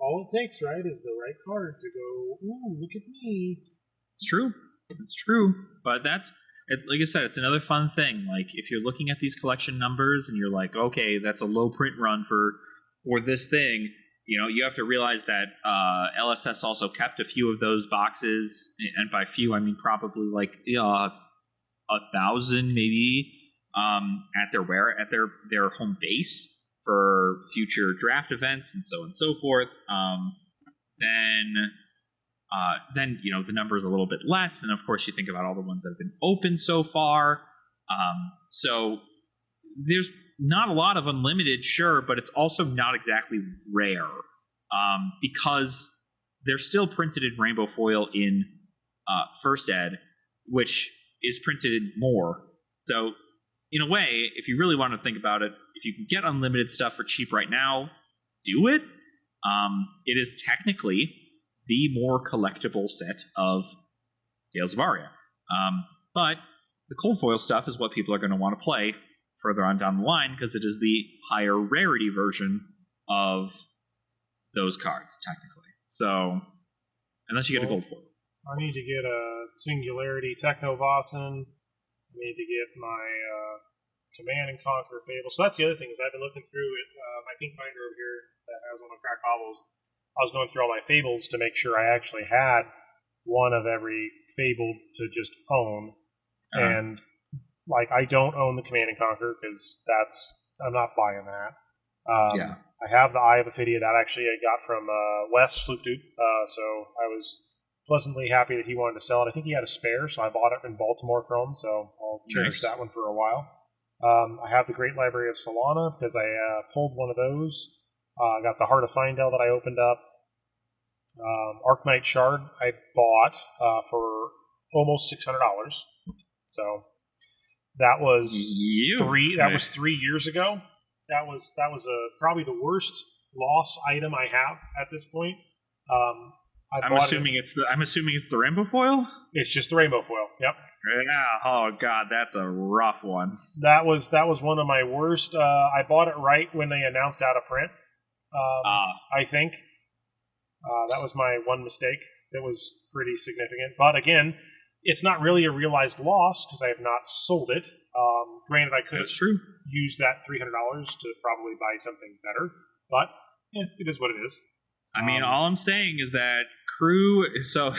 all it takes, right, is the right card to go, ooh, look at me. It's true. It's true. But it's like I said, it's another fun thing. Like if you're looking at these collection numbers and you're like, okay, that's a low print run for this thing, you have to realize that LSS also kept a few of those boxes, and by few I mean probably like 1,000 maybe at their home base for future draft events and so on and so forth. Then the number is a little bit less, and of course you think about all the ones that have been open so far. So there's not a lot of unlimited, sure, but it's also not exactly rare because they're still printed in Rainbow Foil in First Ed, which is printed in more. So in a way, if you really want to think about it, if you can get unlimited stuff for cheap right now, do it. It is technically the more collectible set of Tales of Aria. But the cold foil stuff is what people are going to want to play further on down the line because it is the higher rarity version of those cards, technically. So, unless you get a gold foil. I need to get a Singularity Techno Vossen. I need to get my Command and Conquer Fable. So that's the other thing, is I've been looking through it, my pink binder over here that has all my crack hobbles. I was going through all my Fables to make sure I actually had one of every Fable to just own. And, like, I don't own the Command and Conquer because I'm not buying that. I have the Eye of Ophidia that actually I got from Wes Sloopdoop, so I was pleasantly happy that he wanted to sell it. I think he had a spare, so I bought it in Baltimore from him, so I'll cherish that one for a while. I have the Great Library of Solana because I pulled one of those. I got the Heart of Findel that I opened up. Arknight Shard I bought for almost $600. So that was 3 years ago. That was probably the worst loss item I have at this point. I'm assuming it's the Rainbow Foil. It's just the Rainbow Foil. Yep. Yeah. Oh God, that's a rough one. That was one of my worst. I bought it right when they announced out of print. I think that was my one mistake. That was pretty significant. But again, it's not really a realized loss because I have not sold it. Granted, I could use that $300 to probably buy something better, but it is what it is. I mean, all I'm saying is that Crew. So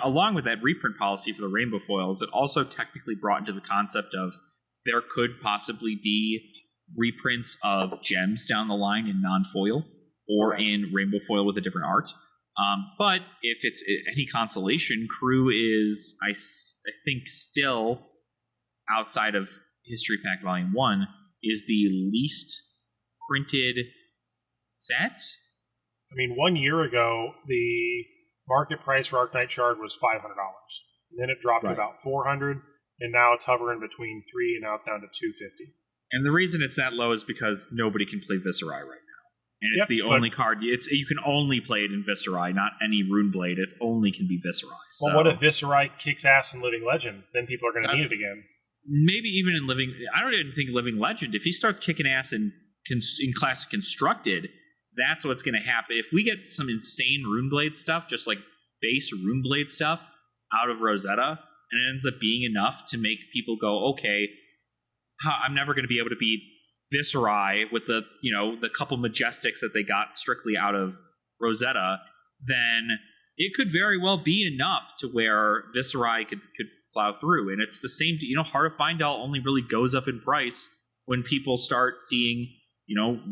along with that reprint policy for the Rainbow Foils, it also technically brought into the concept of there could possibly be reprints of gems down the line in non-foil or in Rainbow Foil with a different art. But if it's any consolation, Crew is, I think, still outside of History Pack Volume 1, is the least printed set. I mean, 1 year ago, the market price for Arknight Shard was $500. And then it dropped to about $400, and now it's hovering between $300 and now it's down to $250. And the reason it's that low is because nobody can play Viserai right now. And it's the only card. You can only play it in Viserai, not any Runeblade. It only can be Viserai. So. Well, what if Viserai kicks ass in Living Legend? Then people are going to need it again. Maybe even in Living... I don't even think Living Legend. If he starts kicking ass in Classic Constructed, that's what's going to happen. If we get some insane Runeblade stuff, just like base Runeblade stuff out of Rosetta, and it ends up being enough to make people go, okay, I'm never going to be able to beat Viserai with the couple Majestics that they got strictly out of Rosetta, then it could very well be enough to where Viserai could plow through. And it's the same, Heart of Fyendal only really goes up in price when people start seeing,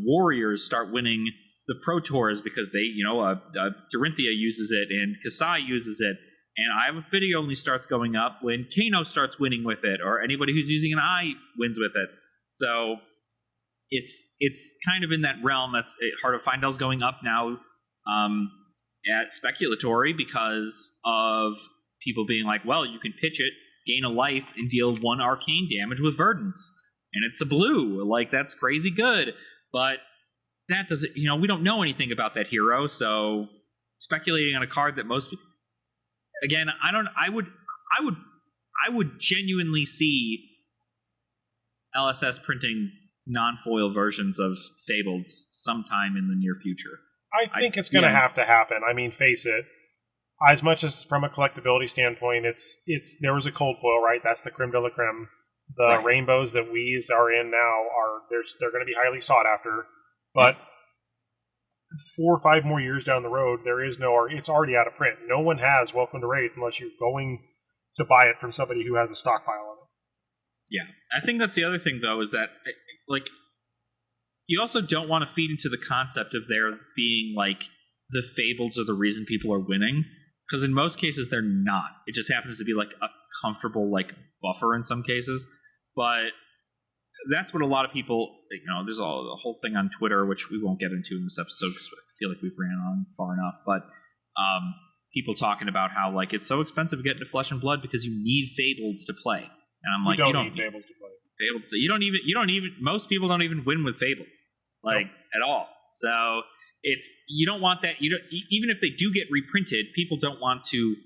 warriors start winning the Pro Tours because they, Dorinthia uses it and Kasai uses it. And Eye only starts going up when Kano starts winning with it, or anybody who's using an Eye wins with it. So it's kind of in that realm. That's Heart of Fyendal's going up now at Speculatory because of people being like, well, you can pitch it, gain a life, and deal 1 arcane damage with Verdance. And it's a blue. Like, that's crazy good. But that doesn't, we don't know anything about that hero, so speculating on a card that most people... Again, I would genuinely see LSS printing non-foil versions of Fabled sometime in the near future. I think it's going to have to happen. I mean, face it. As much as from a collectability standpoint, it's there was a cold foil, right? That's the creme de la creme. The rainbows that we are in now they're going to be highly sought after. But 4 or 5 more years down the road, it's already out of print. No one has Welcome to Wraith unless you're going to buy it from somebody who has a stockpile of it. Yeah. I think that's the other thing, though, is that, like, you also don't want to feed into the concept of there being, like, the Fableds are the reason people are winning, because in most cases they're not. It just happens to be, like, a comfortable, like, buffer in some cases. But that's what a lot of people, there's a whole thing on Twitter, which we won't get into in this episode because I feel like we've ran on far enough, but people talking about how, like, it's so expensive to get into Flesh and Blood because you need Fableds to play. And I'm like, you don't need Fableds to play. Fableds, you don't even, most people don't even win with Fableds, like, at all. So you don't want that. Even if they do get reprinted, people don't want to.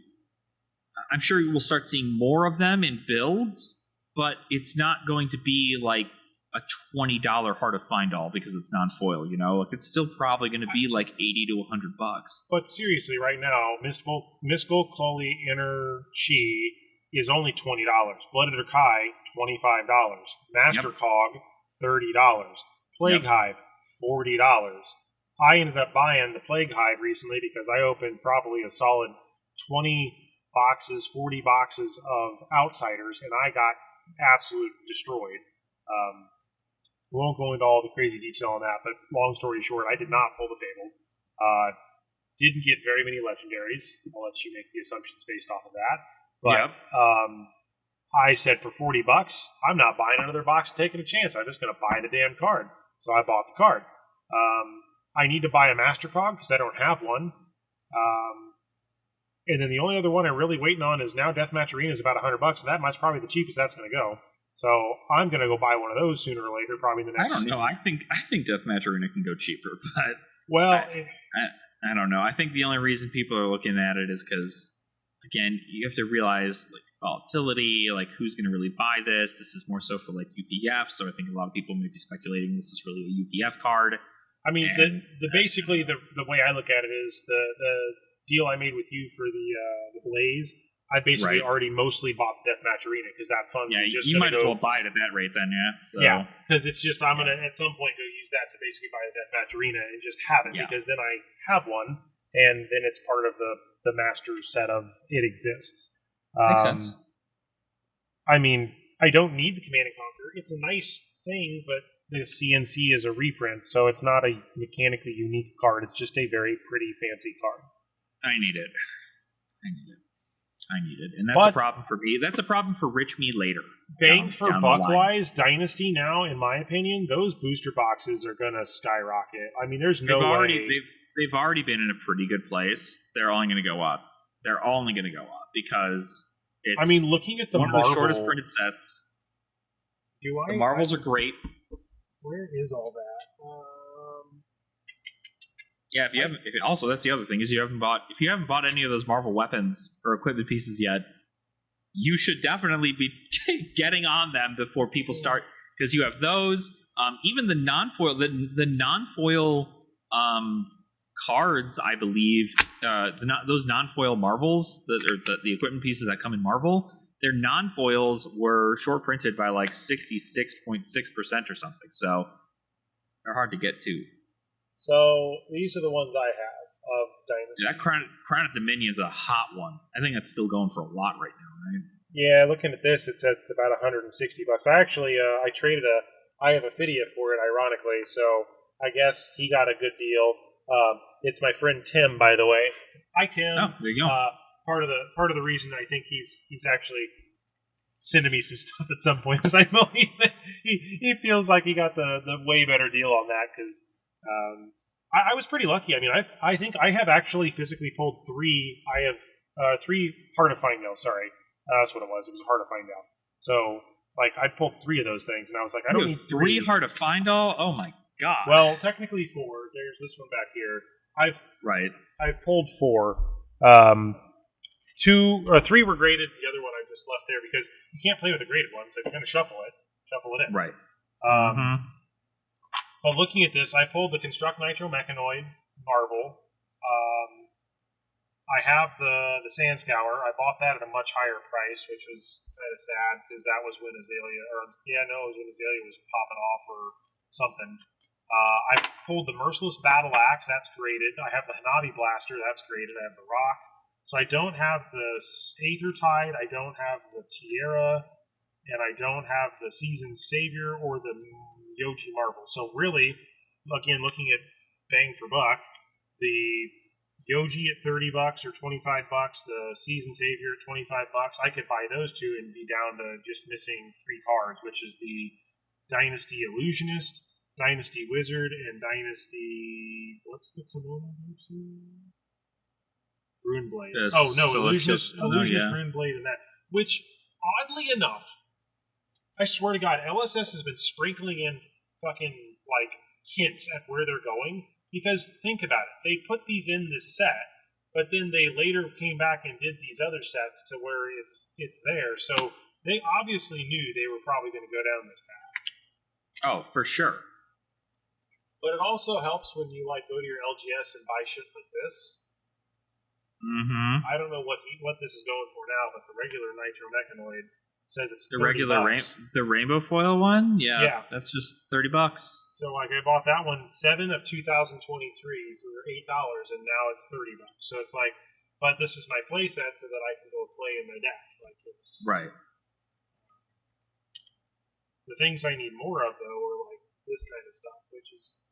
I'm sure you will start seeing more of them in builds, but it's not going to be like a $20 Heart of Fyendal because it's non-foil, Like, it's still probably going to be like $80 to $100. But seriously, right now, Mystical Cully Inner Chi is only $20. Blooded Kai, $25. Master Cog, $30. Plague Hive, $40. I ended up buying the Plague Hive recently because I opened probably a solid 40 boxes of Outsiders, and I got absolutely destroyed. We won't go into all the crazy detail on that, but long story short, I did not pull the Fable. Didn't get very many legendaries. I'll let you make the assumptions based off of that. But I said for $40, I'm not buying another box and taking a chance. I'm just going to buy the damn card. So I bought the card. I need to buy a Master Cog because I don't have one. And then the only other one I'm really waiting on is now Deathmatch Arena is about $100, so that much probably the cheapest that's going to go. So I'm going to go buy one of those sooner or later, probably the next. I don't know. I think Deathmatch Arena can go cheaper, but I don't know. I think the only reason people are looking at it is because, again, you have to realize, like, volatility, like, who's going to really buy this. This is more so for, like, UPF, so I think a lot of people may be speculating this is really a UPF card. I mean, basically the way I look at it is the deal I made with you for the Blaze, I basically already mostly bought the Deathmatch Arena because that fund is just you might as well buy it at that rate then, So. Yeah, because it's just I'm going to at some point go use that to basically buy the Deathmatch Arena and just have it because then I have one and then it's part of the master set of it exists. Makes sense. I mean, I don't need the Command and Conquer. It's a nice thing, but the CNC is a reprint, so it's not a mechanically unique card. It's just a very pretty, fancy card. I need it. And that's a problem for me. That's a problem for Rich Me later. Bang for buck-wise, Dynasty now, in my opinion, those booster boxes are going to skyrocket. I mean, there's no way. They've already been in a pretty good place. They're only going to go up. Because it's looking at the one of the shortest printed sets. The Marvels are great. Where is all that? Yeah, also that's the other thing is if you haven't bought any of those Marvel weapons or equipment pieces yet, you should definitely be getting on them before people start, because you have those. Even the non-foil, the non-foil Cards, I believe, those non-foil Marvels, the equipment pieces that come in Marvel, their non-foils were short printed by like 66.6% or something. So they're hard to get to. So these are the ones I have of Dynasty. That Crown of Dominion is a hot one. I think that's still going for a lot right now, right? Yeah, looking at this, it says it's about $160. I actually, I have a Fidia for it, ironically, so I guess he got a good deal. It's my friend Tim, by the way. Hi, Tim. Oh, there you go. Part of the reason I think he's actually sending me some stuff at some point is I believe that he feels like he got the way better deal on that because I was pretty lucky. I mean, I think I have actually physically pulled three. I have 3 Heart of Findale. Sorry, that's what it was. It was a Heart of Findale. So like I pulled 3 of those things, and I was like, I don't need 3 Heart of Findale. Oh my god. Well, technically 4. There's this one back here. I've pulled 4. 2 or 3 were graded. The other one I just left there because you can't play with a graded one, so you kind of shuffle it in. Right. But looking at this, I pulled the Construct Nitro Mechanoid Marvel. I have the Sand Scour. I bought that at a much higher price, which was kind of sad because that was when Azalea, it was when Azalea was popping off or something. I pulled the Merciless Battle Axe. That's graded. I have the Hanabi Blaster. That's graded. I have the Rock. So I don't have the Aether Tide. I don't have the Tierra. And I don't have the Seasoned Savior or the Yoji Marvel. So really, again, looking at bang for buck, the Yoji at $30 or $25, the Seasoned Savior at $25. I could buy those 2 and be down to just missing 3 cards, which is the Dynasty Illusionist, Dynasty Wizard, and Dynasty. What's the kimono go to? Runeblade. Illusionist, Runeblade, and that. Which, oddly enough, I swear to God, LSS has been sprinkling in fucking like hints at where they're going. Because think about it, they put these in this set, but then they later came back and did these other sets to where it's there. So they obviously knew they were probably going to go down this path. Oh, for sure. But it also helps when you like go to your LGS and buy shit like this. Mm-hmm. I don't know what this is going for now, but the regular Nitro Mechanoid says it's the $30. regular the rainbow foil one. Yeah, that's just $30. So like I bought that one 7 of 2023 for $8, and now it's $30. So it's like, but this is my play set so that I can go play in my deck. Like it's right. The things I need more of though are like this kind of stuff, which is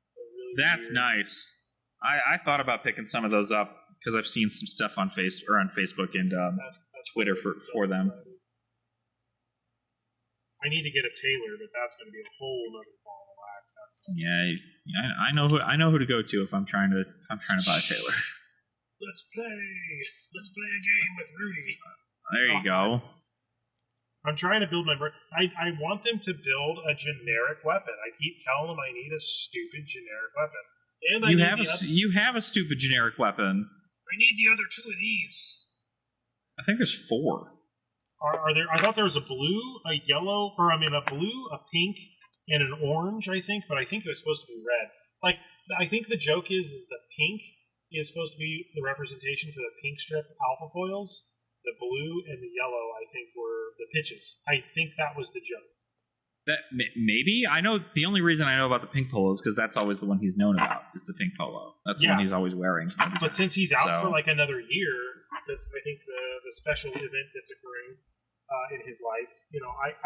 that's weird. Nice. I thought about picking some of those up because I've seen some stuff on Facebook and that's Twitter for them. I need to get a Taylor, but that's going to be a whole other ball of wax. I know who to go to if I'm trying to buy a Taylor. Let's play a game with Rudy. There you go. I'm trying to build my. I want them to build a generic weapon. I keep telling them I need a stupid generic weapon. And you have a stupid generic weapon. I need the other 2 of these. I think there's 4. Are there? I thought there was a blue, a yellow, a blue, a pink, and an orange. I think, but I think it was supposed to be red. Like I think the joke is the pink is supposed to be the representation for the pink strip alpha foils. The blue and the yellow, I think, were the pitches. I think that was the joke. That maybe I know. The only reason I know about the pink polo is because that's always the one he's known about. Is the pink polo? That's the one he's always wearing. But since he's out for like another year, because I think the special event that's occurring in his life,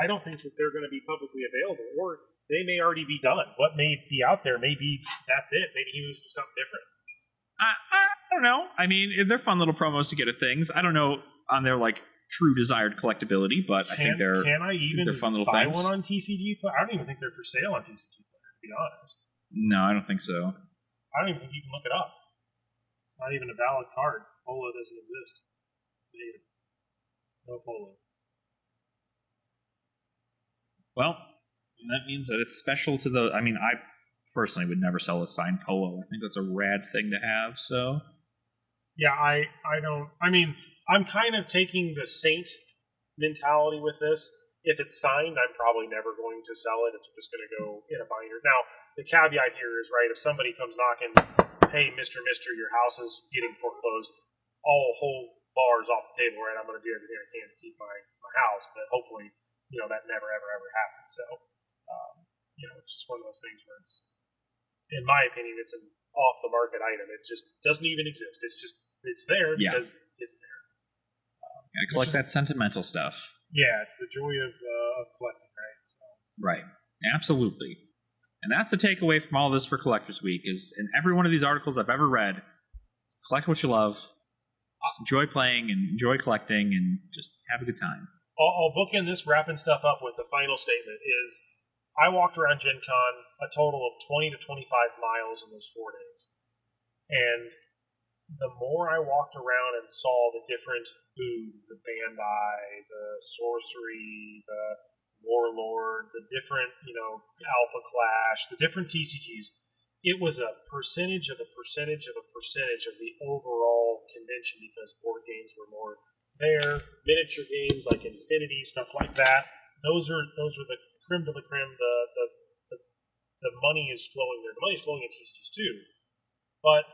I don't think that they're going to be publicly available, or they may already be done. What may be out there, maybe that's it. Maybe he moves to something different. I don't know. I mean, they're fun little promos to get at things. I don't know on their like true desired collectability, but I think they're fun little buy things. One on TCG Player? I don't even think they're for sale on TCG Player, to be honest. No, I don't think so. I don't even think you can look it up. It's not even a valid card. Polo doesn't exist. No Polo. Well, that means that it's special to the. I mean, I personally would never sell a signed Polo. I think that's a rad thing to have. So, yeah, I don't. I mean, I'm kind of taking the Saint mentality with this. If it's signed, I'm probably never going to sell it. It's just going to go in a binder. Now, the caveat here is, right, if somebody comes knocking hey, Mr. your house is getting foreclosed, all whole bars off the table, right? I'm going to do everything I can to keep my house, but hopefully, that never, ever happens. So, it's just one of those things where it's, in my opinion, it's an off the market item. It just doesn't even exist. It's there because it's there. Gotta collect that sentimental stuff. Yeah, it's the joy of collecting, right? So. Right. Absolutely. And that's the takeaway from all this for Collectors Week is in every one of these articles I've ever read, collect what you love, just enjoy playing and enjoy collecting and just have a good time. I'll bookend this wrapping stuff up with the final statement is I walked around Gen Con a total of 20 to 25 miles in those 4 days. And the more I walked around and saw the different booths, the Bandai, the Sorcery, the Warlord, the different, Alpha Clash, the different TCGs, it was a percentage of a percentage of a percentage of the overall convention because board games were more there, miniature games like Infinity, stuff like that. Those are the creme de la creme. The money is flowing there. The money is flowing in TCGs too. But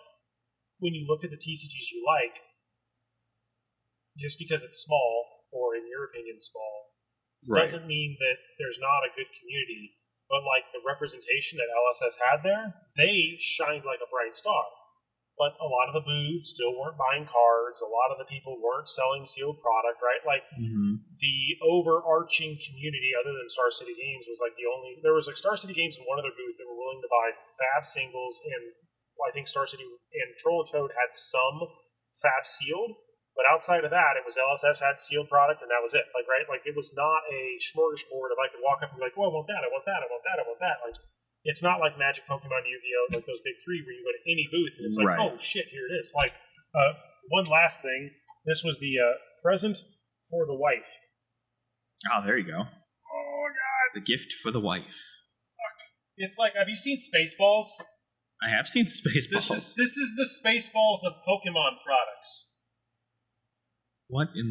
when you look at the TCGs you like, just because it's small, or in your opinion small, doesn't mean that there's not a good community. But like the representation that LSS had there, they shined like a bright star. But a lot of the booths still weren't buying cards. A lot of the people weren't selling sealed product, right? Like the overarching community, other than Star City Games, was like there was like Star City Games in one other booth that were willing to buy Fab singles, and I think Star City and Troll and Toad had some Fab sealed. But outside of that, it was LSS had sealed product, and that was it. Like, right? Like, it was not a smorgasbord of I could walk up and be like, oh, I want that, I want that, I want that, I want that. Like, it's not like Magic, Pokemon, Yu-Gi-Oh!, like those big three where you go to any booth and it's like, oh, shit, here it is. Like, one last thing. This was the present for the wife. Oh, there you go. Oh, God. The gift for the wife. Fuck. It's like, have you seen Spaceballs? I have seen Spaceballs. This is the Spaceballs of Pokemon products. What in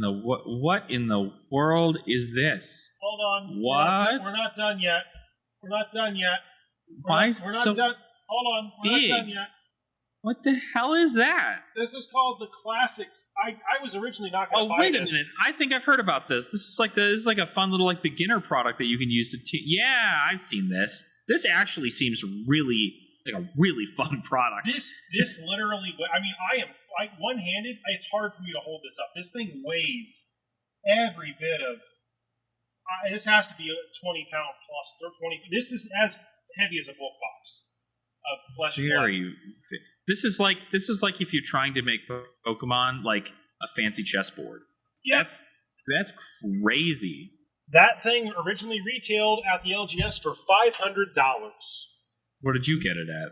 the world is this? Hold on. What? We're not done yet. We're not done yet. Why is it so done. Hold on. We're big? not done yet. What the hell is that? This is called the Classics. I was originally not going to buy this. Oh, wait a minute. I think I've heard about this. This is like a fun little beginner product that you can use to yeah, I've seen this. This actually seems really like a really fun product. This literally, I mean, I am one-handed. It's hard for me to hold this up. This thing weighs every bit of. This has to be a 20-pound plus or 20. This is as heavy as a bulk box of flesh and blood. This is like if you're trying to make Pokemon like a fancy chessboard. Yeah, that's crazy. That thing originally retailed at the LGS for $500. Where did you get it at?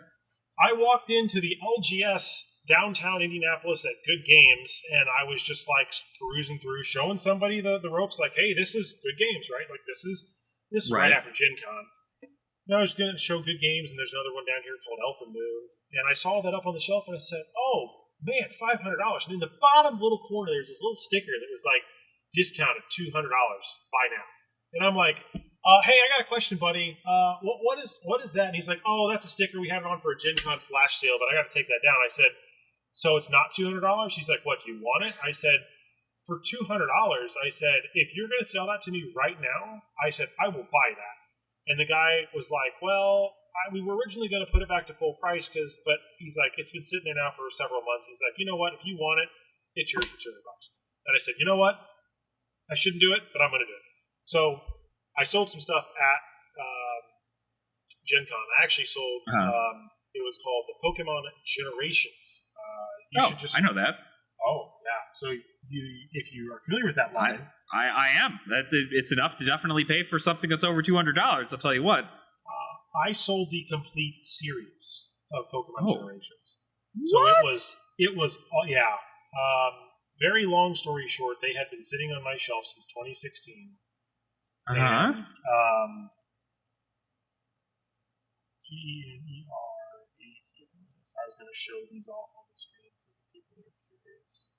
I walked into the LGS downtown Indianapolis at Good Games, and I was just like perusing through, showing somebody the ropes, like, hey, this is Good Games, right? Like this is right after Gen Con. And I was going to show Good Games, and there's another one down here called Elf and Moon, and I saw that up on the shelf, and I said, oh, man, $500. And in the bottom little corner, there's this little sticker that was like, discounted $200, buy now. And I'm like, hey, I got a question, buddy. What is that? And he's like, oh, that's a sticker. We had it on for a Gen Con flash sale, but I got to take that down. I said, so it's not $200? He's like, what, do you want it? I said, for $200, I said, if you're going to sell that to me right now, I said, I will buy that. And the guy was like, well, we were originally going to put it back to full price, but he's like, it's been sitting there now for several months. He's like, you know what? If you want it, it's yours for $200. And I said, you know what? I shouldn't do it, but I'm going to do it. So I sold some stuff at Gen Con. I actually sold, it was called the Pokemon Generations. I know that. Oh, yeah. So if you are familiar with that line. I am. It's enough to definitely pay for something that's over $200, I'll tell you what. I sold the complete series of Pokemon Generations. So what? It was yeah. Very long story short, they had been sitting on my shelf since 2016. Uh-huh. And, GENER. I was going to show these off on the screen for the people that are curious.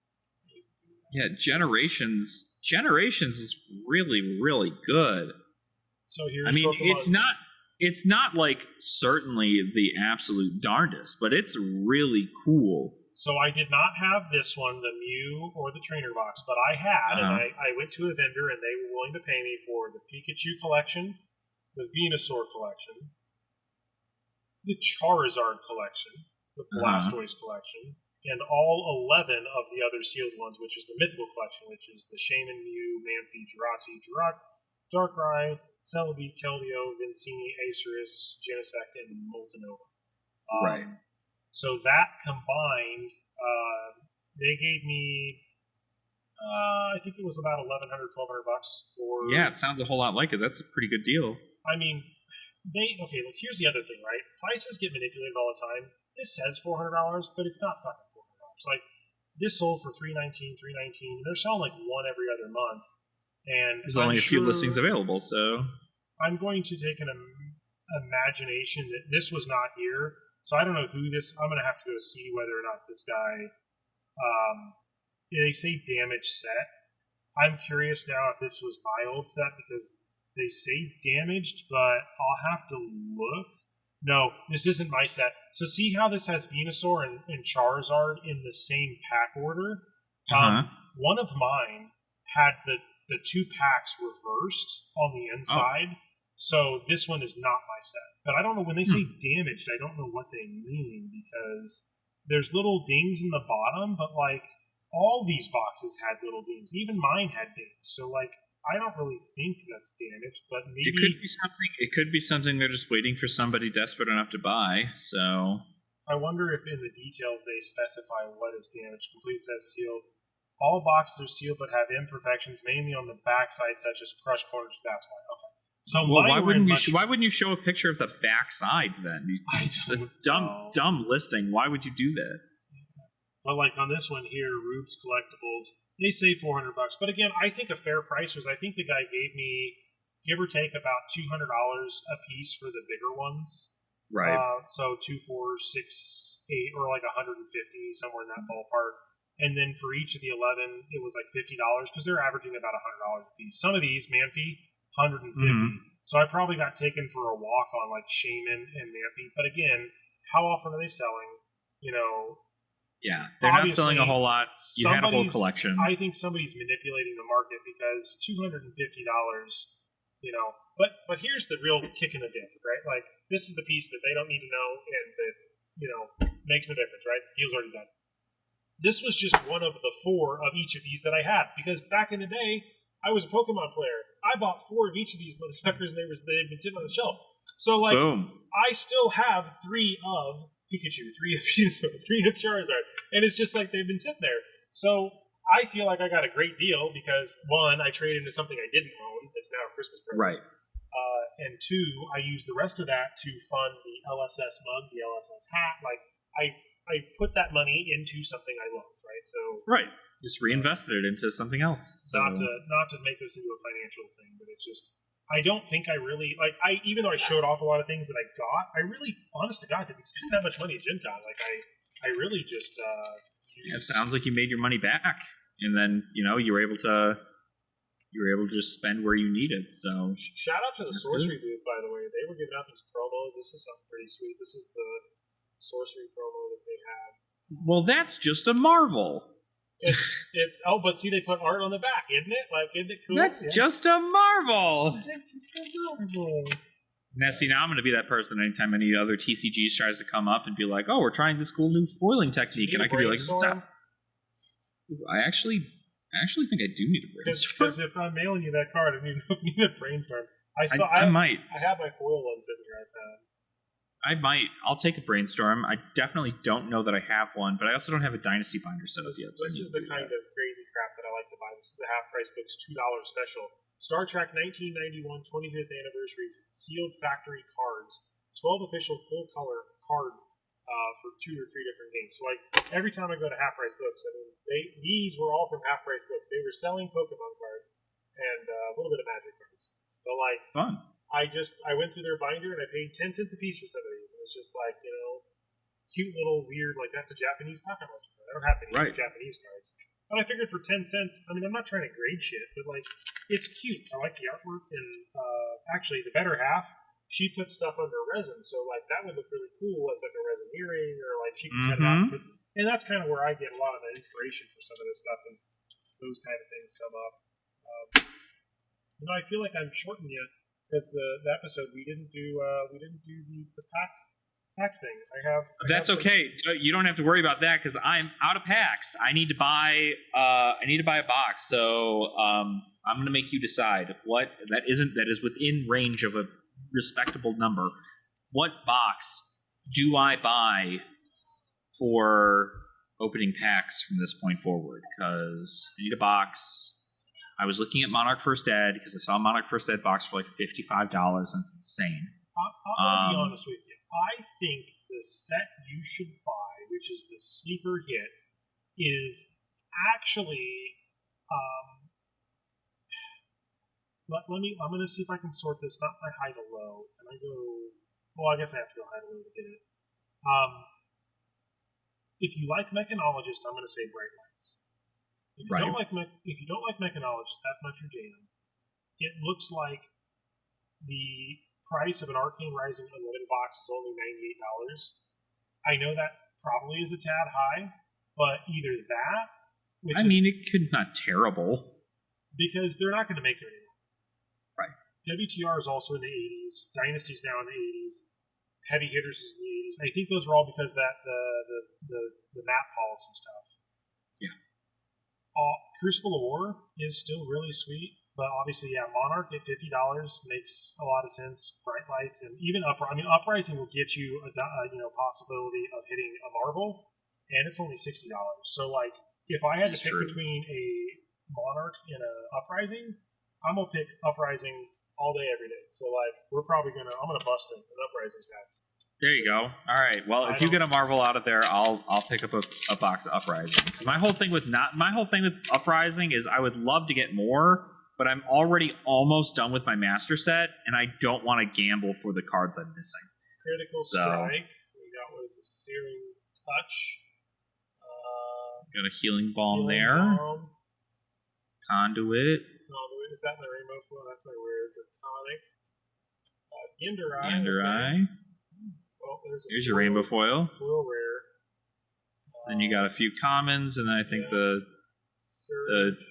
Yeah, Generations is really, really good. So here's I mean, Pokemon. it's not like certainly the absolute darndest, but it's really cool. So I did not have this one, the Mew or the trainer box, but I had, and I went to a vendor and they were willing to pay me for the Pikachu collection, the Venusaur collection, the Charizard collection, the Blastoise collection, and all 11 of the other sealed ones, which is the Mythical collection, which is the Shaman, Mew, Manphy, Jirachi, Darkrai, Celebi, Keldeo, Vincini, Acerus, Genesect, and Moltenova. Right. So that combined, they gave me, I think it was about $1,100, $1,200 for. Yeah, it sounds a whole lot like it. That's a pretty good deal. I mean, look, here's the other thing, right? Prices get manipulated all the time. This says $400, but it's not fucking $400. Like, this sold for $319, $319. They're selling like one every other month. And there's only a few listings available, so. I'm going to take an imagination that this was not here. So I don't know who this. I'm going to have to go see whether or not this guy. They say damaged set. I'm curious now if this was my old set because they say damaged, but I'll have to look. No, this isn't my set. So see how this has Venusaur and Charizard in the same pack order? One of mine had the two packs reversed on the inside. So this one is not my set. But I don't know, when they say damaged, I don't know what they mean because there's little dings in the bottom, but like all these boxes had little dings. Even mine had dings. So like I don't really think that's damaged, but maybe it could be something they're just waiting for somebody desperate enough to buy. So I wonder if in the details they specify what is damaged. Complete set sealed. All boxes are sealed but have imperfections, mainly on the backside, such as crushed corners. That's why. Okay. So why wouldn't you show a picture of the backside then? It's a dumb listing. Why would you do that? But like on this one here, Rube's Collectibles, they say $400. But again, I think a fair price was, I think the guy gave me, give or take, about $200 a piece for the bigger ones. Right. So 2, 4, 6, 8, or like 150, somewhere in that ballpark. And then for each of the 11, it was like $50 because they're averaging about $100 a piece. Some of these, Manphy, $150. So I probably got taken for a walk on like Shaman and Manphy. But again, how often are they selling? You know. Yeah, they're not selling a whole lot. You had a whole collection. I think somebody's manipulating the market because $250, you know. But here's the real kick in the dick, right? Like, this is the piece that they don't need to know and that, you know, makes no difference, right? Deal's already done. This was just one of the 4 of each of these that I had because back in the day, I was a Pokemon player. I bought 4 of each of these motherfuckers and they've been sitting on the shelf. So, like, boom. I still have 3 of Pikachu, 3 of Venusaur, 3 of Charizard, and it's just like they've been sitting there. So I feel like I got a great deal because 1, I traded into something I didn't own. It's now a Christmas present. Right. And 2, I used the rest of that to fund the LSS mug, the LSS hat. Like I put that money into something I love, right? So right, just reinvested it into something else. So. Not to make this into a financial thing, but it's just. I don't think I really, like, even though I showed off a lot of things that I got, I really, honest to God, didn't spend that much money at Gen Con. Like, I really just... it sounds like you made your money back. And then, you know, you were able to just spend where you needed, so... Shout out to the Sorcery booth, by the way. They were giving out these promos. This is something pretty sweet. This is the Sorcery promo that they have. Well, that's just a marvel. It's but see, they put art on the back, isn't it? Like, isn't it cool? That's just a marvel. That's just a marvel. Now, see, now I'm going to be that person anytime any other TCGs tries to come up and be like, "Oh, we're trying this cool new foiling technique," and I can be like, "Stop." I actually think I do need a brainstorm. Because if I'm mailing you that card, I need a brainstorm. I might. I have my foil ones in here. I might. I'll take a brainstorm. I definitely don't know that I have one, but I also don't have a Dynasty binder set up yet. So this is the kind of crazy crap that I like to buy. This is a half price book's $2 special. Star Trek 1991 25th anniversary sealed factory cards. 12 official full color card for 2 or 3 different games. So like every time I go to half price books, I mean these were all from half price books. They were selling Pokemon cards and a little bit of Magic cards. But like fun. I went through their binder and I paid 10 cents a piece for some of these. And it's just like, you know, cute little weird, like that's a Japanese Pokemon card. I don't have any Japanese cards. But I figured for 10 cents, I mean, I'm not trying to grade shit, but like, it's cute. I like the artwork. And actually, the better half, she puts stuff under resin, so like that would look really cool as like a resin earring, or like she can cut it out. And that's kind of where I get a lot of the inspiration for some of this stuff, is those kind of things come up. I feel like I'm shorting you because the episode we didn't do the pack thing. That's okay. You don't have to worry about that because I'm out of packs. I need to buy a box. So I'm going to make you decide what that is within range of a respectable number. What box do I buy for opening packs from this point forward? Because I need a box. I was looking at Monarch First Ed because I saw a Monarch First Ed box for like $55, and it's insane. I'll be honest with you. I think the set you should buy, which is the sleeper hit, is actually. I'm going to see if I can sort this not by high to low, and I go. Well, I guess I have to go high to low to get it. If you like Mechanologist, I'm going to say Bright Lights. If you don't like Mechanologist, that's not your jam. It looks like the price of an Arcane Rising Unlimited box is only $98. I know that probably is a tad high, but either that, it's not terrible because they're not going to make it anymore. Right. WTR is also in the 80s. Dynasty's now in the 80s. Heavy Hitters is in the 80s. I think those are all because that the map policy stuff. Yeah. Crucible of War is still really sweet, but obviously, Monarch at $50 makes a lot of sense. Bright Lights and even Uprising will get you a possibility of hitting a Marvel, and it's only $60. So like, if I had to pick between a Monarch and a Uprising, I'm gonna pick Uprising all day, every day. So like, I'm gonna bust an Uprising pack. There you go. All right. Well, if you get a Marvel out of there, I'll pick up a box of Uprising. Because my whole thing with Uprising is I would love to get more, but I'm already almost done with my master set, and I don't want to gamble for the cards I'm missing. Critical Strike. We got what is this? Searing Touch. Got a Healing Balm there. Conduit. Is that my rainbow foil? That's my rare Draconic. Ginderai. Well, here's your rainbow foil. Foil rare. Then you got a few commons, and then I think the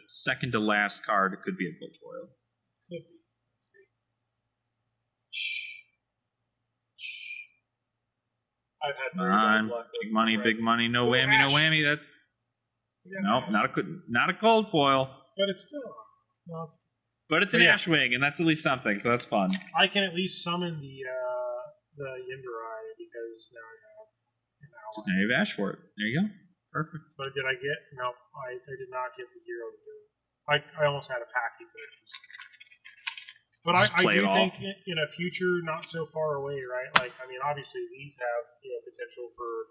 second to last card could be a gold foil. Could be. Let's see. I've had very bad luck. Big money, no whammy, no whammy. That's not a gold foil. But it's still But it's an Ashwing, and that's at least something, so that's fun. I can at least summon the Ginderai because now I have an ally. Just now you have Ash for it. There you go. Perfect. But did I get? No, I did not get the hero to do it. I almost had a pack he could use. But I do think in a future not so far away, right? Like, obviously these have potential for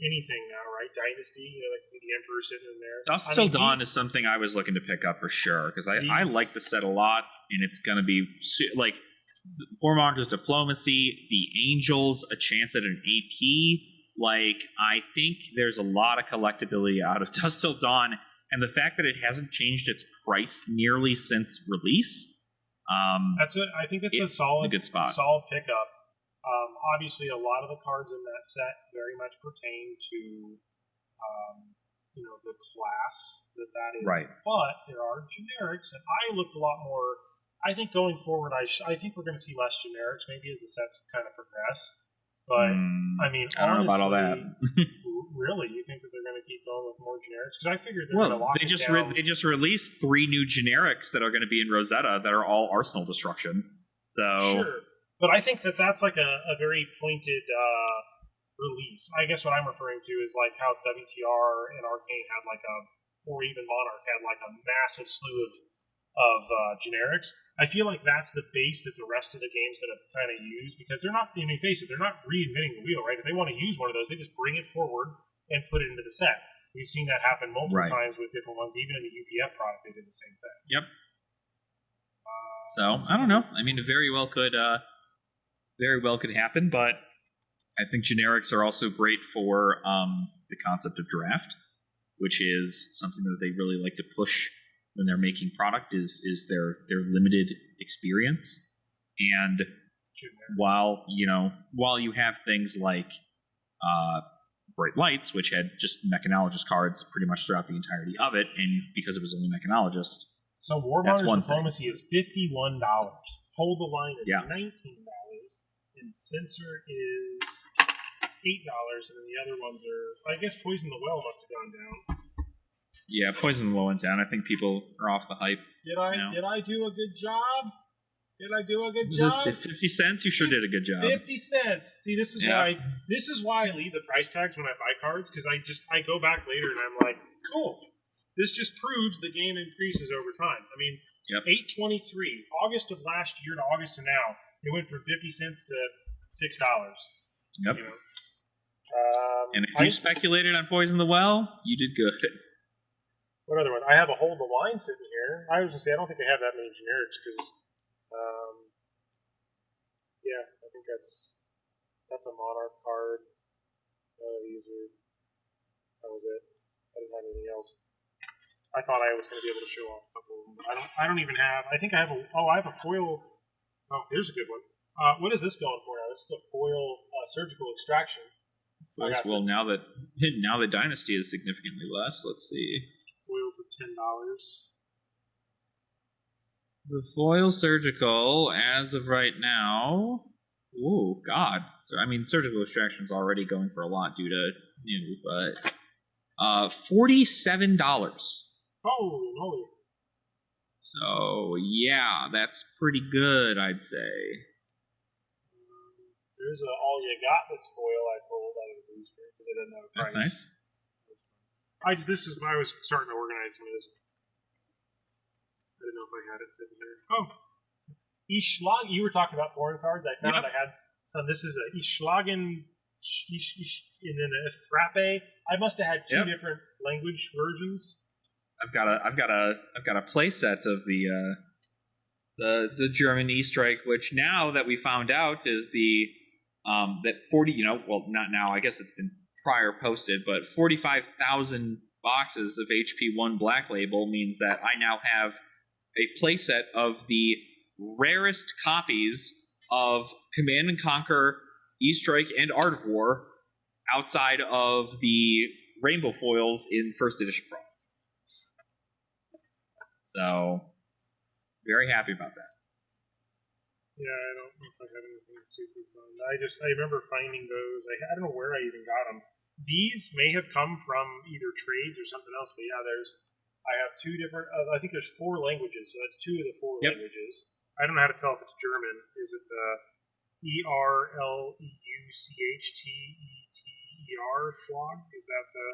anything now, right? Dynasty, like the Emperor sitting in there. Dusk Till Dawn is something I was looking to pick up for sure because I like the set a lot, and it's going to be like Warmonger's Diplomacy, the Angels, a chance at an AP. Like, I think there's a lot of collectability out of Dusk Till Dawn, and the fact that it hasn't changed its price nearly since release. I think it's a solid, good spot. Solid pickup. Obviously, a lot of the cards in that set very much pertain to, the class that is. Right. But there are generics, and I looked a lot more. I think going forward, I think we're going to see less generics, maybe as the sets kind of progress. But I don't know about all that. Really, you think that they're going to keep going with more generics? Because I figured they're going to lock it down. They just released 3 new generics that are going to be in Rosetta that are all Arsenal Destruction. So sure. But I think that's like a very pointed release. I guess what I'm referring to is like how WTR and Arcane had or even Monarch had like a massive slew of generics. I feel like that's the base that the rest of the game's going to kind of use because they're not, face it, they're not reinventing the wheel, right? If they want to use one of those, they just bring it forward and put it into the set. We've seen that happen multiple times with different ones. Even in the UPF product, they did the same thing. Yep. So I don't know. It very well could happen, but I think generics are also great for the concept of draft, which is something that they really like to push when they're making product is their limited experience. And while you have things like Bright Lights, which had just mechanologist cards pretty much throughout the entirety of it, and because it was only mechanologist. So Warmongers Diplomacy is $51. Hold the Line is $19, and Censor is $8, and then the other ones are, I guess Poison the Well must have gone down. Yeah, Poison the Well went down. I think people are off the hype. Did I do a good job? Did I do a good job? 50 cents? You sure did a good job. 50 cents. See, this is why I leave the price tags when I buy cards, because I go back later and I'm like, cool. This just proves the game increases over time. I mean, $8.23, August of last year to August of now, it went from 50 cents to $6. Yep. And if you speculated on Poison the Well, you did good. What other one? I have a Hold the Line sitting here. I was going to say, I don't think I have that many generics, because, I think that's a Monarch card. That was it. I didn't have anything else. I thought I was going to be able to show off a couple of them. I don't even have. I think I have I have a foil. Oh, here's a good one. What is this going for now? This is a foil surgical extraction. Well, now that Dynasty is significantly less, let's see. Foil for $10. The foil surgical, as of right now. Oh God! So I mean, surgical extraction is already going for a lot due to but $47. Holy moly! So yeah, that's pretty good, I'd say. There's a All You Got that's foil I pulled out of the booster because I didn't have a price. That's nice. I was starting to organize some of this. I didn't know if I had it sitting there. Oh, Ischlag. You were talking about foreign cards. I found I had some. This is a Ischlagen, and then a Frappe. I must have had two different language versions. I've got a play set of the German E-Strike, which now that we found out is the that 40. Not now. I guess it's been prior posted, but 45,000 boxes of HP1 Black Label means that I now have a playset of the rarest copies of Command & Conquer, E-Strike, and Art of War outside of the Rainbow Foils in first edition products. So, very happy about that. Yeah, I don't know if I have anything super fun. I remember finding those. I don't know where I even got them. These may have come from either trades or something else, but I have two different. I think there's 4 languages, so that's 2 of the 4 languages. I don't know how to tell if it's German. Is it the ERLEUCHTETER Schlag? Is that the?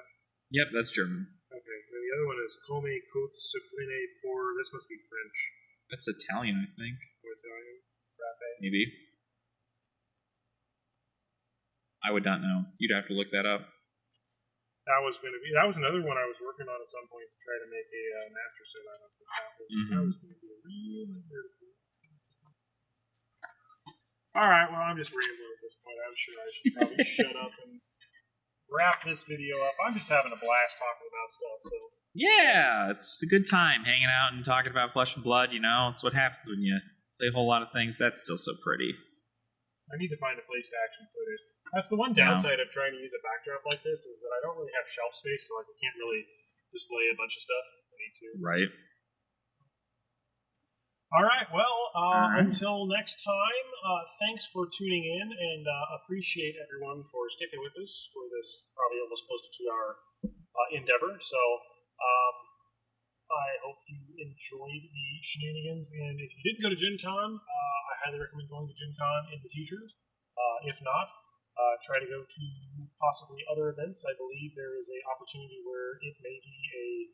Yep, that's German. Okay, and the other one is Come Cote Suppline pour. This must be French. That's Italian, I think. Or Italian. Frappe. Maybe. I would not know. You'd have to look that up. That was another one I was working on at some point to try to make a master set out of. That was going to be a really good. All right, well, I'm just rambling at this point. I'm sure I should probably shut up and wrap this video up. I'm just having a blast talking about stuff. So yeah, it's just a good time hanging out and talking about Flesh and Blood. It's what happens when you play a whole lot of things. That's still so pretty. I need to find a place to actually put it. That's the one downside of trying to use a backdrop like this is that I don't really have shelf space, so I can't really display a bunch of stuff. I need to. Right. All right. Well, until next time, thanks for tuning in, and appreciate everyone for sticking with us for this probably almost close to 2-hour endeavor. So I hope you enjoyed the shenanigans, and if you didn't go to Gen Con, I highly recommend going to Gen Con in the future. If not, try to go to possibly other events. I believe there is an opportunity where it may be a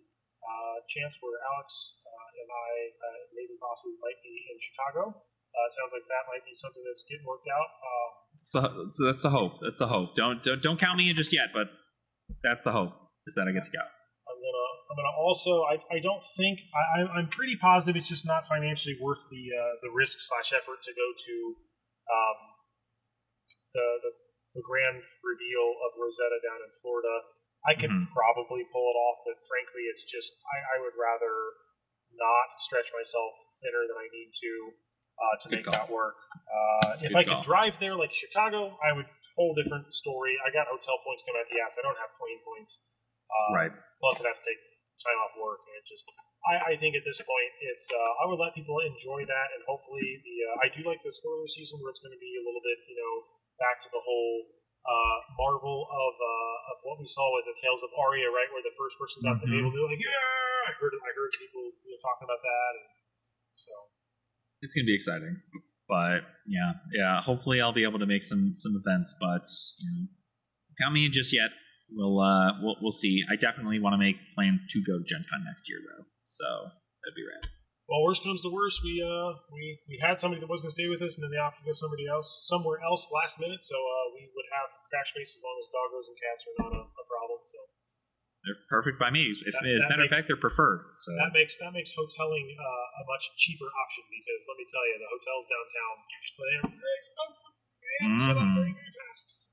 chance where Alex and I maybe possibly might be in Chicago. It sounds like that might be something that's getting worked out. So that's the hope. That's the hope. Don't count me in just yet, but that's the hope, is that I get to go. I'm gonna also. I don't think I'm pretty positive it's just not financially worth the risk / effort to go to the grand reveal of Rosetta down in Florida. I could probably pull it off, but frankly, it's just I would rather not stretch myself thinner than I need to to Good make call. that work. If good I could call. drive there like Chicago, I would. Whole different story. I got hotel points coming out the ass. I don't have plane points. Right. Plus, I'd have to take time off work, and it just. I think at this point, it's. I would let people enjoy that, and hopefully, I do like the spoiler season where it's going to be a little bit, back to the whole marvel of what we saw with the Tales of Aria, right, where the first person got the table, they're like, yeah, I heard people talking about that, and so it's gonna be exciting. But yeah. Hopefully, I'll be able to make some events. But count me in just yet. We'll see. I definitely want to make plans to go to Gen Con next year, though. So that'd be rad. Well, worst comes to worst, we had somebody that was going to stay with us, and then they opted to go somewhere else last minute. So we would have crash space as long as doggos and cats are not a problem. So they're perfect by me. Matter of fact, they're preferred. So that makes hoteling a much cheaper option because let me tell you, the hotels downtown they're very expensive and set up very fast.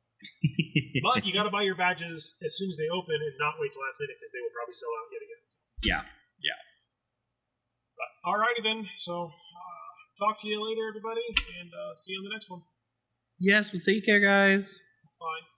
But you got to buy your badges as soon as they open and not wait till last minute because they will probably sell out yet again. So. Yeah. But, alrighty then. So talk to you later, everybody, and see you on the next one. Yes, we'll take care, guys. Bye.